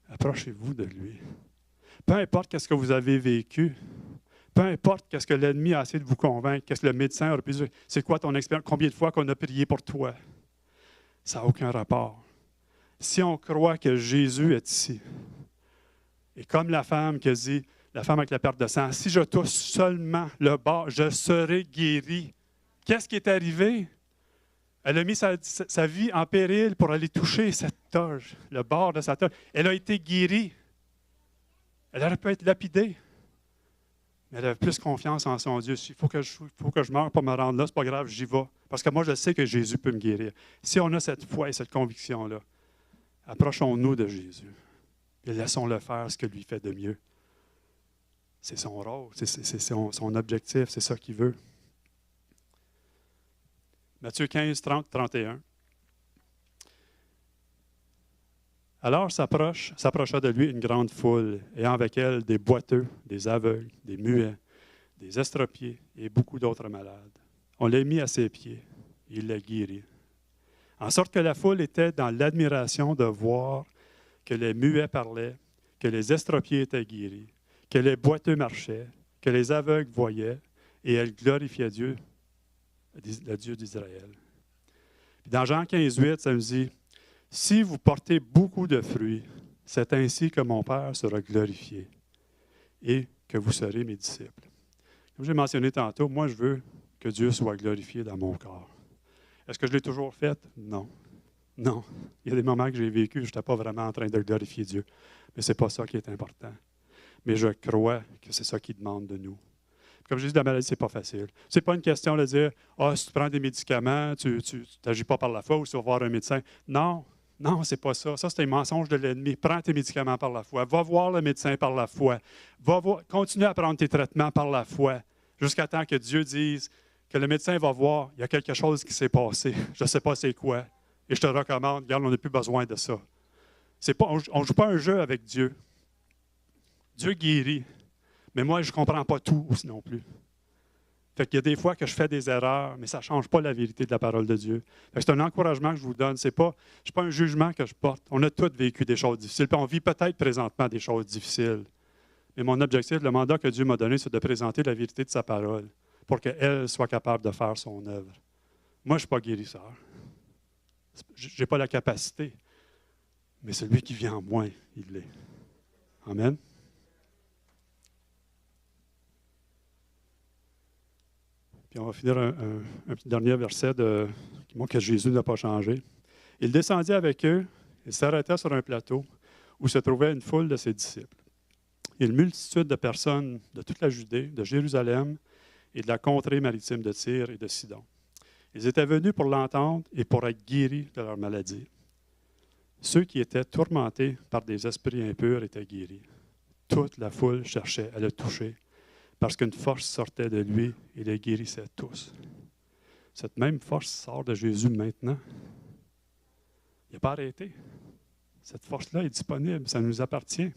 Approchez-vous de lui. Peu importe ce que vous avez vécu, peu importe ce que l'ennemi a essayé de vous convaincre, qu'est-ce que le médecin aurait pu dire, c'est quoi ton expérience, combien de fois qu'on a prié pour toi. Ça n'a aucun rapport. Si on croit que Jésus est ici, et comme la femme qui a dit, la femme avec la perte de sang, si je touche seulement le bord, je serai guéri. Qu'est-ce qui est arrivé? Elle a mis sa vie en péril pour aller toucher cette toge, le bord de sa toge. Elle a été guérie. Elle aurait pu être lapidée. Mais elle avait plus confiance en son Dieu. Il faut que je meure pour me rendre là, c'est pas grave, j'y vais. Parce que moi, je sais que Jésus peut me guérir. Si on a cette foi et cette conviction-là, approchons-nous de Jésus et laissons-le faire ce que lui fait de mieux. C'est son rôle, c'est son objectif, c'est ça qu'il veut. Matthieu 15, 30, 31. Alors s'approcha de lui une grande foule, ayant avec elle des boiteux, des aveugles, des muets, des estropiés et beaucoup d'autres malades. On les mit à ses pieds, et il les guérit. En sorte que la foule était dans l'admiration de voir que les muets parlaient, que les estropiés étaient guéris, que les boiteux marchaient, que les aveugles voyaient, et elle glorifiait Dieu, le Dieu d'Israël. Puis dans Jean 15, 8, ça nous dit, « Si vous portez beaucoup de fruits, c'est ainsi que mon Père sera glorifié et que vous serez mes disciples. » Comme j'ai mentionné tantôt, moi je veux que Dieu soit glorifié dans mon corps. Est-ce que je l'ai toujours fait? Non. Non. Il y a des moments que j'ai vécu, je n'étais pas vraiment en train de glorifier Dieu. Mais ce n'est pas ça qui est important. Mais je crois que c'est ça qu'il demande de nous. Comme je dis, la maladie, ce n'est pas facile. Ce n'est pas une question de dire, « Ah, si tu prends des médicaments, tu n'agis pas par la foi ou tu vas voir un médecin. » Non, non, ce n'est pas ça. Ça, c'est un mensonge de l'ennemi. Prends tes médicaments par la foi. Va voir le médecin par la foi. Continue à prendre tes traitements par la foi jusqu'à temps que Dieu dise que le médecin va voir, il y a quelque chose qui s'est passé, je ne sais pas c'est quoi, et je te recommande, regarde, on n'a plus besoin de ça. On ne joue pas un jeu avec Dieu. Dieu guérit, mais moi, je ne comprends pas tout aussi non plus. Fait qu'il y a des fois que je fais des erreurs, mais ça ne change pas la vérité de la parole de Dieu. C'est un encouragement que je vous donne. Ce n'est pas un jugement que je porte. On a tous vécu des choses difficiles, puis on vit peut-être présentement des choses difficiles. Mais mon objectif, le mandat que Dieu m'a donné, c'est de présenter la vérité de sa parole pour qu'elle soit capable de faire son œuvre. Moi, je ne suis pas guérisseur. Je n'ai pas la capacité. Mais celui qui vient en moi, il l'est. Amen. Puis on va finir un petit dernier verset qui montre que Jésus n'a pas changé. Il descendit avec eux et s'arrêta sur un plateau où se trouvait une foule de ses disciples. Et une multitude de personnes de toute la Judée, de Jérusalem et de la contrée maritime de Tyr et de Sidon. Ils étaient venus pour l'entendre et pour être guéris de leur maladie. Ceux qui étaient tourmentés par des esprits impurs étaient guéris. Toute la foule cherchait à le toucher, parce qu'une force sortait de lui et les guérissait tous. Cette même force sort de Jésus maintenant. Il n'a pas arrêté. Cette force-là est disponible, ça nous appartient.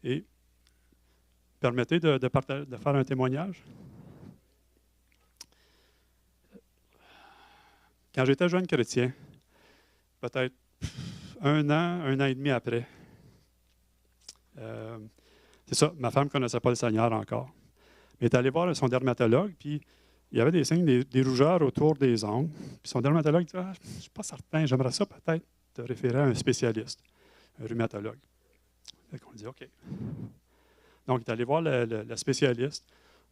Et permettez de faire un témoignage. Quand j'étais jeune chrétien, peut-être un an et demi après, c'est ça, ma femme ne connaissait pas le Seigneur encore. Mais elle est allée voir son dermatologue, puis il y avait des signes, des rougeurs autour des ongles. Puis son dermatologue dit, je ne suis pas certain, j'aimerais ça peut-être te référer à un spécialiste, un rhumatologue. On dit OK. Donc, il est allé voir le spécialiste,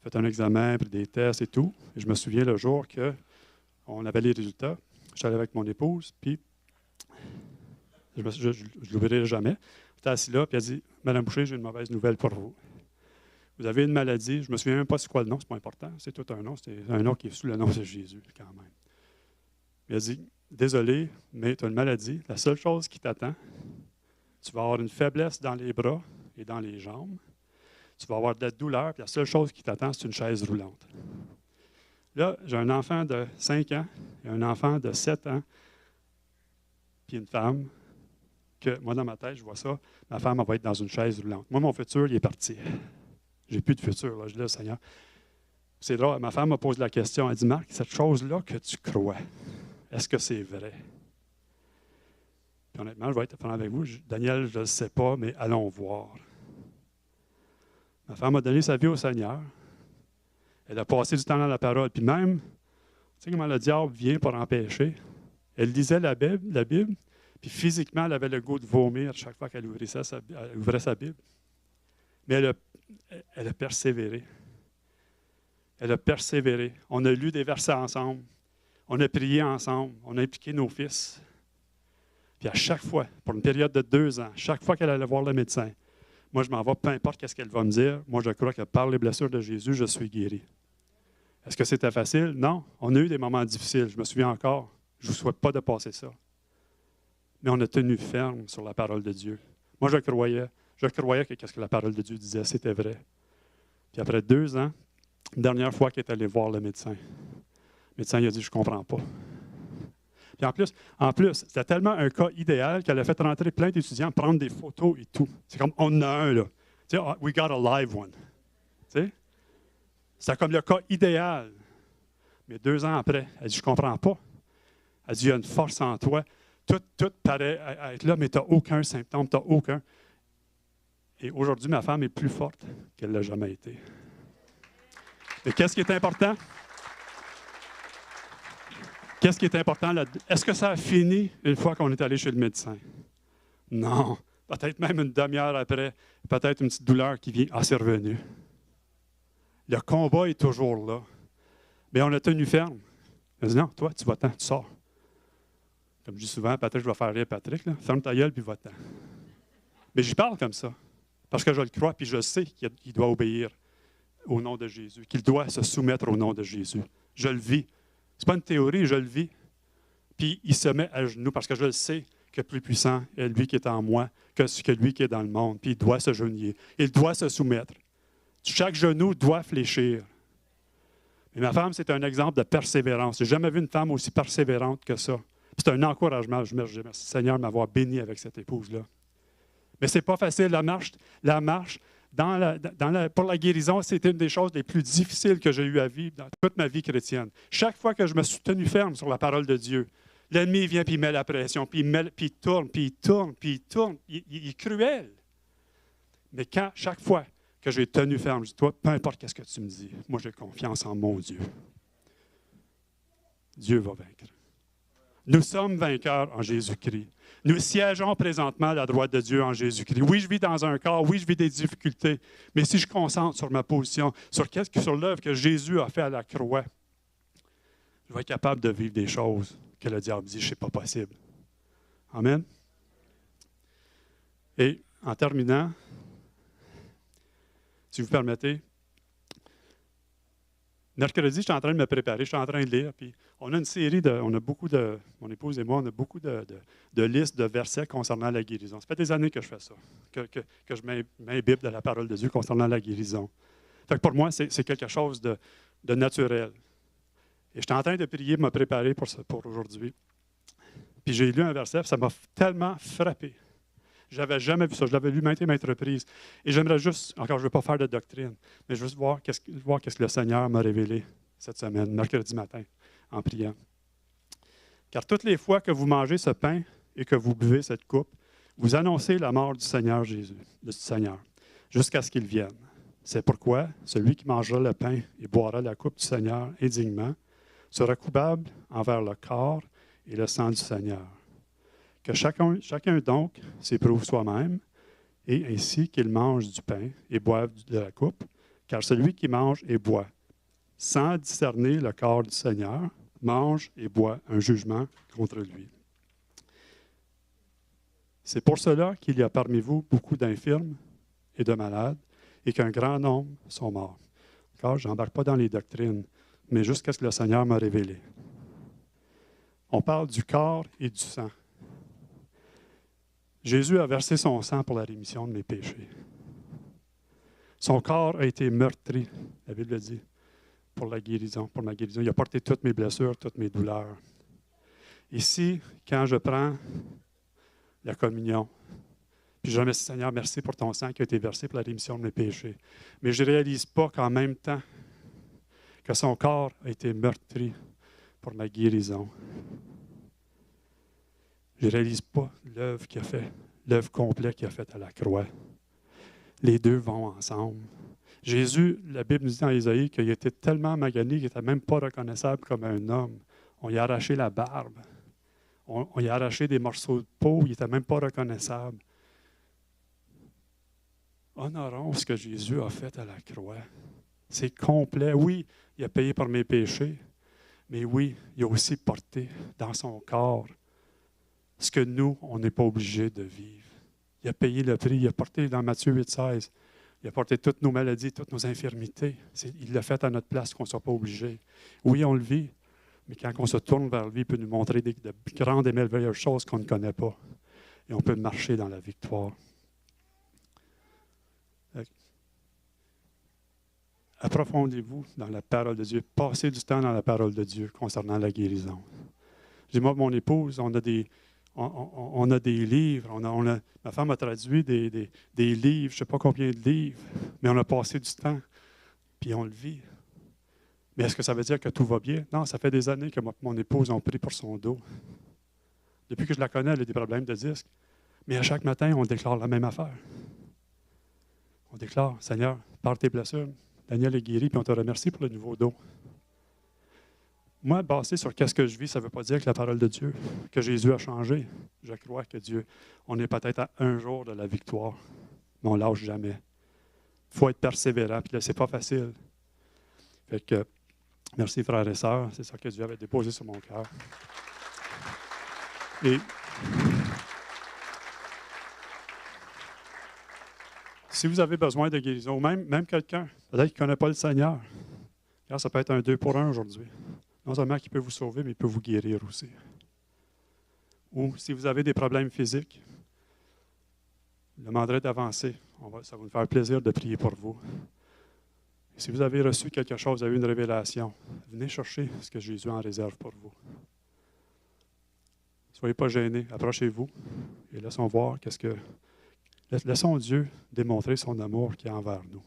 fait un examen, pris des tests et tout. Et je me souviens le jour qu'on avait les résultats. Je suis allé avec mon épouse, puis je ne l'oublierai jamais. J'étais assis là, puis elle dit, Madame Boucher, j'ai une mauvaise nouvelle pour vous. Vous avez une maladie, je ne me souviens même pas c'est quoi le nom, c'est pas important, c'est tout un nom, c'est un nom qui est sous le nom de Jésus, quand même. Elle dit, désolé, mais tu as une maladie, la seule chose qui t'attend, tu vas avoir une faiblesse dans les bras et dans les jambes, tu vas avoir de la douleur, puis la seule chose qui t'attend, c'est une chaise roulante. Là, j'ai un enfant de 5 ans et un enfant de 7 ans, puis une femme, que moi, dans ma tête, je vois ça, ma femme, elle va être dans une chaise roulante. Moi, mon futur, il est parti. J'ai plus de futur, là. Je dis, Seigneur. C'est drôle, ma femme me pose la question, elle dit, Marc, cette chose-là que tu crois, est-ce que c'est vrai? Puis honnêtement, je vais être franc avec vous. Daniel, je ne le sais pas, mais allons voir. Ma femme a donné sa vie au Seigneur. Elle a passé du temps dans la parole. Puis même, tu sais comment le diable vient pour empêcher? Elle lisait la Bible, puis physiquement, elle avait le goût de vomir chaque fois qu'elle ouvrait sa Bible. Mais elle a persévéré. Elle a persévéré. On a lu des versets ensemble. On a prié ensemble. On a impliqué nos fils. Puis à chaque fois, pour une période de 2 ans, chaque fois qu'elle allait voir le médecin, moi, je m'en vais, peu importe ce qu'elle va me dire. Moi, je crois que par les blessures de Jésus, je suis guéri. Est-ce que c'était facile? Non. On a eu des moments difficiles. Je me souviens encore. Je ne vous souhaite pas de passer ça. Mais on a tenu ferme sur la parole de Dieu. Moi, je croyais que ce que la parole de Dieu disait, c'était vrai. Puis après 2 ans, la dernière fois qu'elle est allée voir le médecin il a dit, je ne comprends pas. Puis en plus, c'était tellement un cas idéal qu'elle a fait rentrer plein d'étudiants, prendre des photos et tout. C'est comme, on en a un, là. Tu sais, we got a live one. Tu sais? C'était comme le cas idéal. Mais 2 ans après, elle dit, je ne comprends pas. Elle dit, il y a une force en toi. Tout paraît être là, mais tu n'as aucun symptôme, tu n'as aucun. Et aujourd'hui, ma femme est plus forte qu'elle ne l'a jamais été. Et qu'est-ce qui est important? Qu'est-ce qui est important là? Est-ce que ça a fini une fois qu'on est allé chez le médecin? Non. Peut-être même une demi-heure après, peut-être une petite douleur qui vient. Ah, c'est revenu. Le combat est toujours là. Mais on a tenu ferme. Elle dit, non, toi, tu vas-t'en, tu sors. Comme je dis souvent, Patrick, je vais faire rire Patrick, là. Ferme ta gueule, puis va-t'en. Mais j'y parle comme ça. Parce que je le crois, puis je sais qu'il doit obéir au nom de Jésus, qu'il doit se soumettre au nom de Jésus. Je le vis. Ce n'est pas une théorie, je le vis. Puis il se met à genoux parce que je le sais que plus puissant est lui qui est en moi que lui qui est dans le monde. Puis il doit se genouiller. Il doit se soumettre. Chaque genou doit fléchir. Et ma femme, c'est un exemple de persévérance. Je n'ai jamais vu une femme aussi persévérante que ça. C'est un encouragement. Je remercie Seigneur de m'avoir béni avec cette épouse-là. Mais ce n'est pas facile. La marche pour la guérison, c'était une des choses les plus difficiles que j'ai eues à vivre dans toute ma vie chrétienne. Chaque fois que je me suis tenu ferme sur la parole de Dieu, l'ennemi vient et il met la pression, puis il tourne, puis il tourne, puis il tourne. Il est cruel. Mais chaque fois que j'ai tenu ferme, je dis, toi, peu importe ce que tu me dis, moi j'ai confiance en mon Dieu. Dieu va vaincre. Nous sommes vainqueurs en Jésus-Christ. Nous siégeons présentement à la droite de Dieu en Jésus-Christ. Oui, je vis dans un corps, oui, je vis des difficultés, mais si je concentre sur ma position, sur l'œuvre que Jésus a fait à la croix, je vais être capable de vivre des choses que le diable dit, ce n'est pas possible. Amen. Et en terminant, si vous permettez, mercredi, je suis en train de me préparer, je suis en train de lire, puis on a une série mon épouse et moi, on a beaucoup de listes de versets concernant la guérison. Ça fait des années que je fais ça, que je m'imbibe de la parole de Dieu concernant la guérison. Fait que pour moi, c'est quelque chose de naturel. Et je suis en train de prier, de me préparer pour aujourd'hui. Puis j'ai lu un verset, ça m'a tellement frappé. Je n'avais jamais vu ça. Je l'avais lu maintes et maintes reprises. Et j'aimerais juste, encore, je ne veux pas faire de doctrine, mais juste voir qu'est-ce que le Seigneur m'a révélé cette semaine, mercredi matin, en priant. Car toutes les fois que vous mangez ce pain et que vous buvez cette coupe, vous annoncez la mort du Seigneur Jésus, du Seigneur, jusqu'à ce qu'il vienne. C'est pourquoi celui qui mangera le pain et boira la coupe du Seigneur indignement sera coupable envers le corps et le sang du Seigneur. Que chacun donc s'éprouve soi-même, et ainsi qu'il mange du pain et boive de la coupe, car celui qui mange et boit, sans discerner le corps du Seigneur, mange et boit un jugement contre lui. C'est pour cela qu'il y a parmi vous beaucoup d'infirmes et de malades, et qu'un grand nombre sont morts. Car je n'embarque pas dans les doctrines, mais jusqu'à ce que le Seigneur m'a révélé. On parle du corps et du sang. Jésus a versé son sang pour la rémission de mes péchés. Son corps a été meurtri, la Bible le dit, pour ma guérison. Il a porté toutes mes blessures, toutes mes douleurs. Ici, quand je prends la communion, puis je remercie Seigneur, merci pour ton sang qui a été versé pour la rémission de mes péchés. Mais je ne réalise pas qu'en même temps que son corps a été meurtri pour ma guérison. Je ne réalise pas l'œuvre qu'il a fait, l'œuvre complète qu'il a faite à la croix. Les deux vont ensemble. Jésus, la Bible nous dit dans Isaïe qu'il était tellement magané qu'il n'était même pas reconnaissable comme un homme. On lui a arraché la barbe. On lui a arraché des morceaux de peau. Il n'était même pas reconnaissable. Honorons ce que Jésus a fait à la croix. C'est complet. Oui, il a payé pour mes péchés, mais oui, il a aussi porté dans son corps ce que nous, on n'est pas obligé de vivre. Il a payé le prix. Il a porté, dans Matthieu 8,16, il a porté toutes nos maladies, toutes nos infirmités. Il l'a fait à notre place, qu'on ne soit pas obligé. Oui, on le vit, mais quand on se tourne vers lui, il peut nous montrer de grandes et merveilleuses choses qu'on ne connaît pas. Et on peut marcher dans la victoire. Approfondez-vous dans la parole de Dieu. Passez du temps dans la parole de Dieu concernant la guérison. Moi, mon épouse, on a des livres. Ma femme a traduit des livres, je ne sais pas combien de livres, mais on a passé du temps, puis on le vit. Mais est-ce que ça veut dire que tout va bien? Non, ça fait des années que mon épouse a pris pour son dos. Depuis que je la connais, elle a des problèmes de disque. Mais à chaque matin, on déclare la même affaire. On déclare, Seigneur, par tes blessures, Daniel est guéri, puis on te remercie pour le nouveau dos. Moi, basé sur qu'est-ce que je vis, ça ne veut pas dire que la parole de Dieu, que Jésus a changé. Je crois que Dieu, on est peut-être à un jour de la victoire, mais on ne lâche jamais. Il faut être persévérant, puis là, ce n'est pas facile. Fait que, merci frères et sœurs, c'est ça que Dieu avait déposé sur mon cœur. Et si vous avez besoin de guérison, ou même quelqu'un, peut-être qui ne connaît pas le Seigneur, ça peut être un 2 pour 1 aujourd'hui. Non seulement qu'il peut vous sauver, mais il peut vous guérir aussi. Ou si vous avez des problèmes physiques, je demanderai d'avancer. Ça va nous faire plaisir de prier pour vous. Si vous avez reçu quelque chose, vous avez eu une révélation, venez chercher ce que Jésus en réserve pour vous. Soyez pas gênés, approchez-vous et laissons voir laissons Dieu démontrer son amour qu'il a envers nous.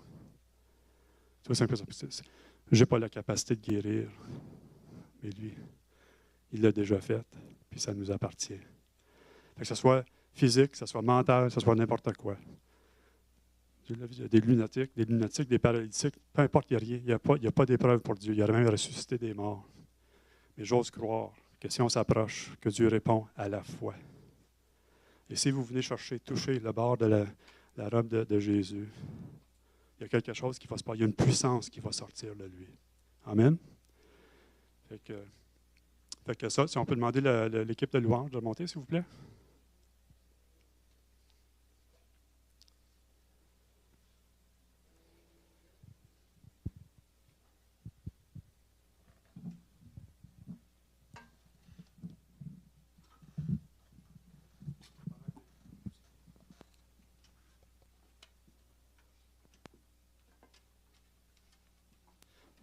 C'est simple ça. Je n'ai pas la capacité de guérir, mais lui, il l'a déjà fait, puis ça nous appartient. Que ce soit physique, que ce soit mental, que ce soit n'importe quoi. Il y a des lunatiques, des paralytiques, peu importe, il n'y a rien. Il n'y a pas d'épreuve pour Dieu. Il a même ressuscité des morts. Mais j'ose croire que si on s'approche, que Dieu répond à la foi. Et si vous venez toucher le bord de la robe de Jésus, il y a quelque chose qui va se passer. Il y a une puissance qui va sortir de lui. Amen. Fait que ça, si on peut demander l'équipe de louange de monter, s'il vous plaît.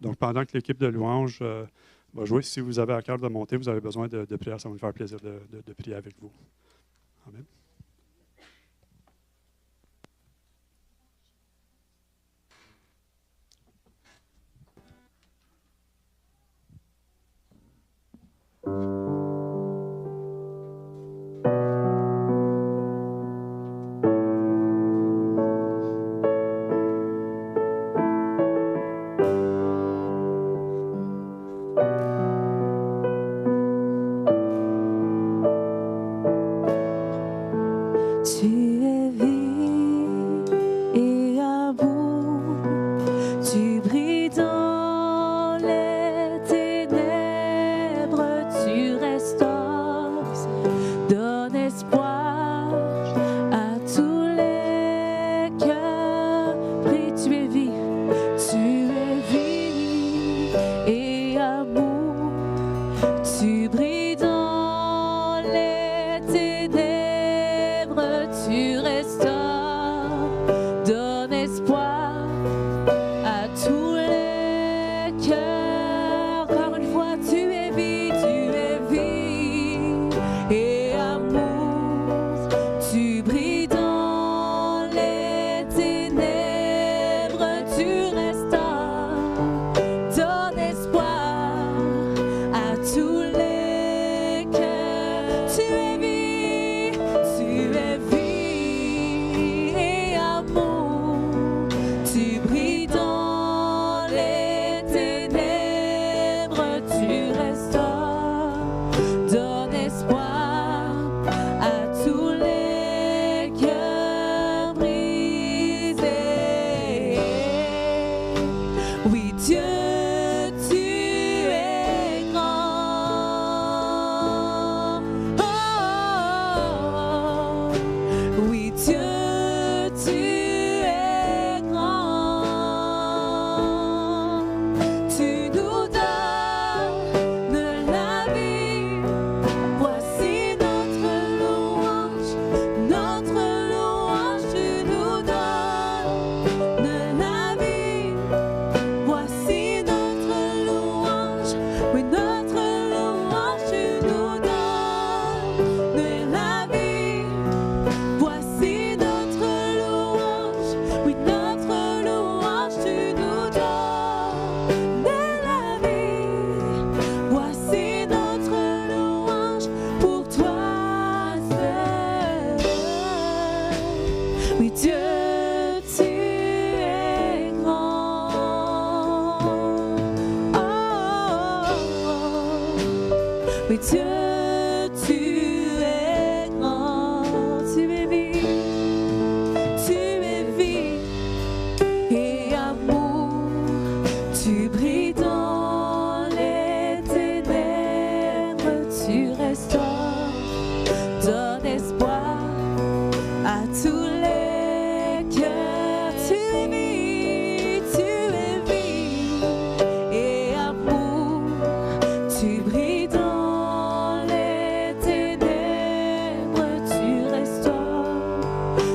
Donc, pendant que l'équipe de louange va jouer, si vous avez à cœur de monter, vous avez besoin de prière, ça va nous faire plaisir de prier avec vous. Amen.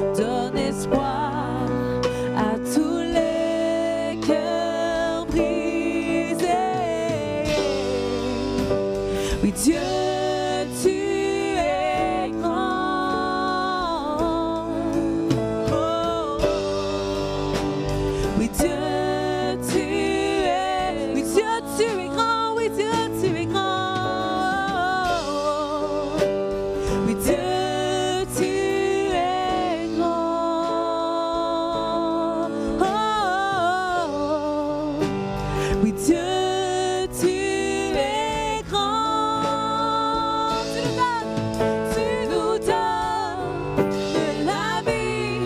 Donne espoir à tous les cœurs. Oui, Dieu, tu es grand. Oh, oui, Dieu, tu es. Oui, Dieu, tu es grand. Oui, Dieu, tu es grand. Oui, Dieu, tu es grand. Oui, Dieu, tu es grand. Tu nous donnes de la vie.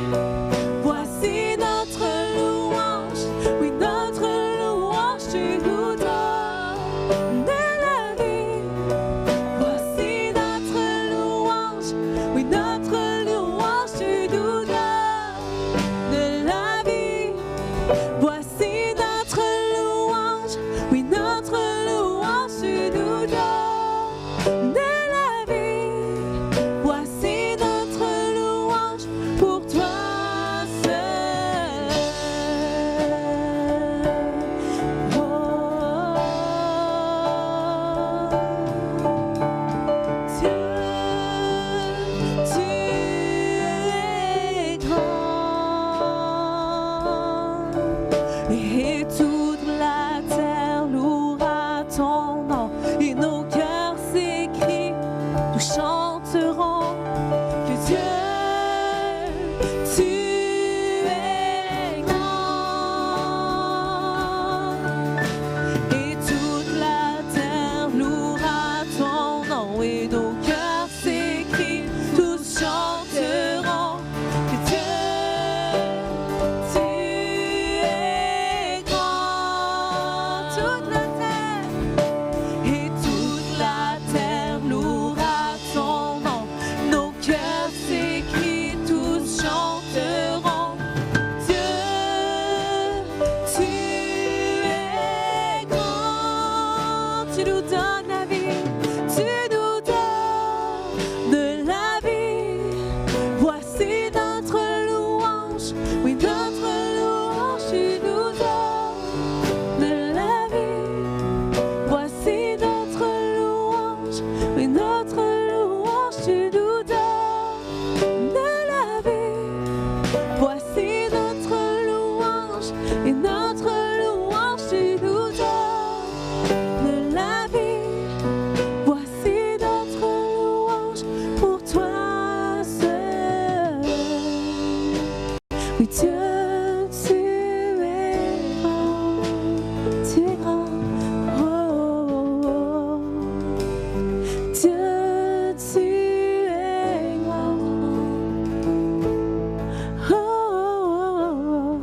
Voici notre louange. Oui, notre louange, tu nous donnes de la vie. Voici notre louange. Oui, notre louange, tu nous donnes de la vie. Voici notre louange. Oui, notre louange, tu nous donnes de la vie. Voici notre louange pour toi seul. Oh, Dieu, tu es grand. Et toute la terre louera ton nom. Et nos cœurs s'écrient, nous chanterons que Dieu, tu es grand. Et toute la terre louera ton nom. Et nos cœurs s'écrient, tous chanteront que Dieu, tu es grand. Toute la terre, et toute la terre louera ton nom. Nos cœurs s'écrient, tous chanteront. Dieu, tu es grand. Tu nous donnes la vie. Tu nous donnes de la vie. Voici notre louange. Oui, notre louange, tu nous donnes de la vie. Voici notre louange. Oui, notre louange, tu nous donnes de la vie. Voici notre louange. Et notre louange, tu nous donnes de la vie. Voici notre louange pour toi seul. Oui, Dieu, tu es grand. Tu es grand. Oh, oh, oh. Dieu, tu es grand. Oh, oh, oh.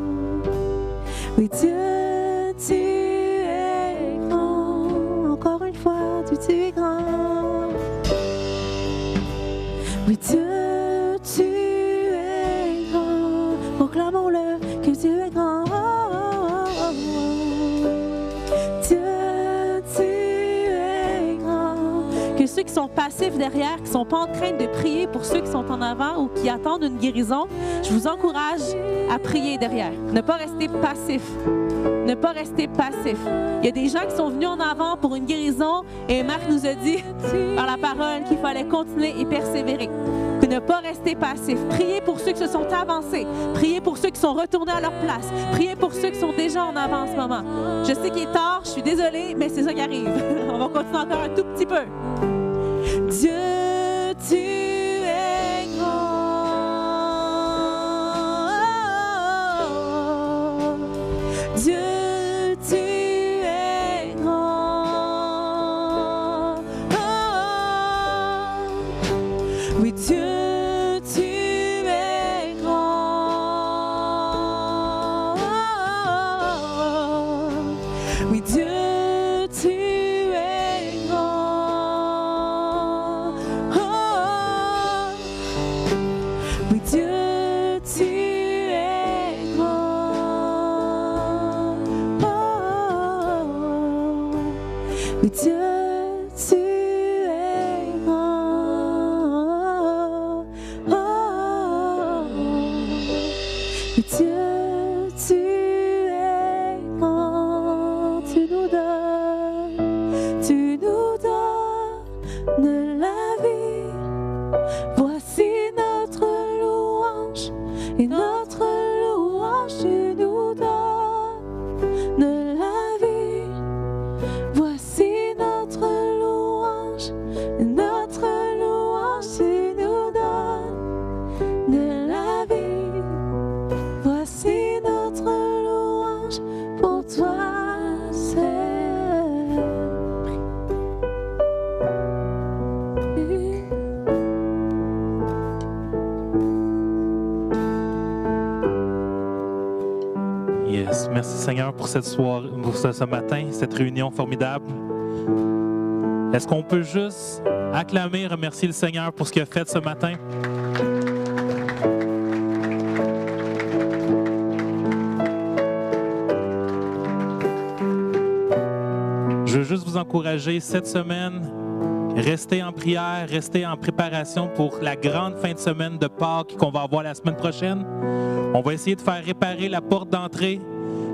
Oui, Dieu, tu es grand. Encore une fois, Dieu, tu es grand. Oui, Dieu, tu es grand. Proclamons-le que Dieu est grand. Oh, oh, oh. Dieu, tu es grand. Que ceux qui sont passifs derrière, qui ne sont pas en train de prier pour ceux qui sont en avant ou qui attendent une guérison, je vous encourage à prier derrière. Ne pas rester passif. Ne pas rester passif. Il y a des gens qui sont venus en avant pour une guérison et Marc nous a dit par la parole qu'il fallait continuer et persévérer. De ne pas rester passif. Priez pour ceux qui se sont avancés. Priez pour ceux qui sont retournés à leur place. Priez pour ceux qui sont déjà en avant en ce moment. Je sais qu'il est tard, je suis désolée, mais c'est ça qui arrive. On va continuer encore un tout petit peu. Dieu, tu es grand. Dieu, tu es grand. Oui, Dieu, tu es grand. Oui, Dieu, tu es grand. Oui, Dieu, tu es grand. Oui, Dieu, tu es grand. Oui, Dieu, tu es grand. Tu nous donnes cette soirée, pour ce matin, cette réunion formidable. Est-ce qu'on peut juste acclamer, remercier le Seigneur pour ce qu'il a fait ce matin? Je veux juste vous encourager cette semaine. Restez en prière, restez en préparation pour la grande fin de semaine de Pâques qu'on va avoir la semaine prochaine. On va essayer de faire réparer la porte d'entrée.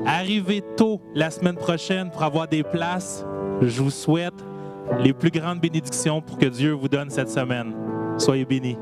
Arrivez tôt la semaine prochaine pour avoir des places. Je vous souhaite les plus grandes bénédictions pour que Dieu vous donne cette semaine. Soyez bénis.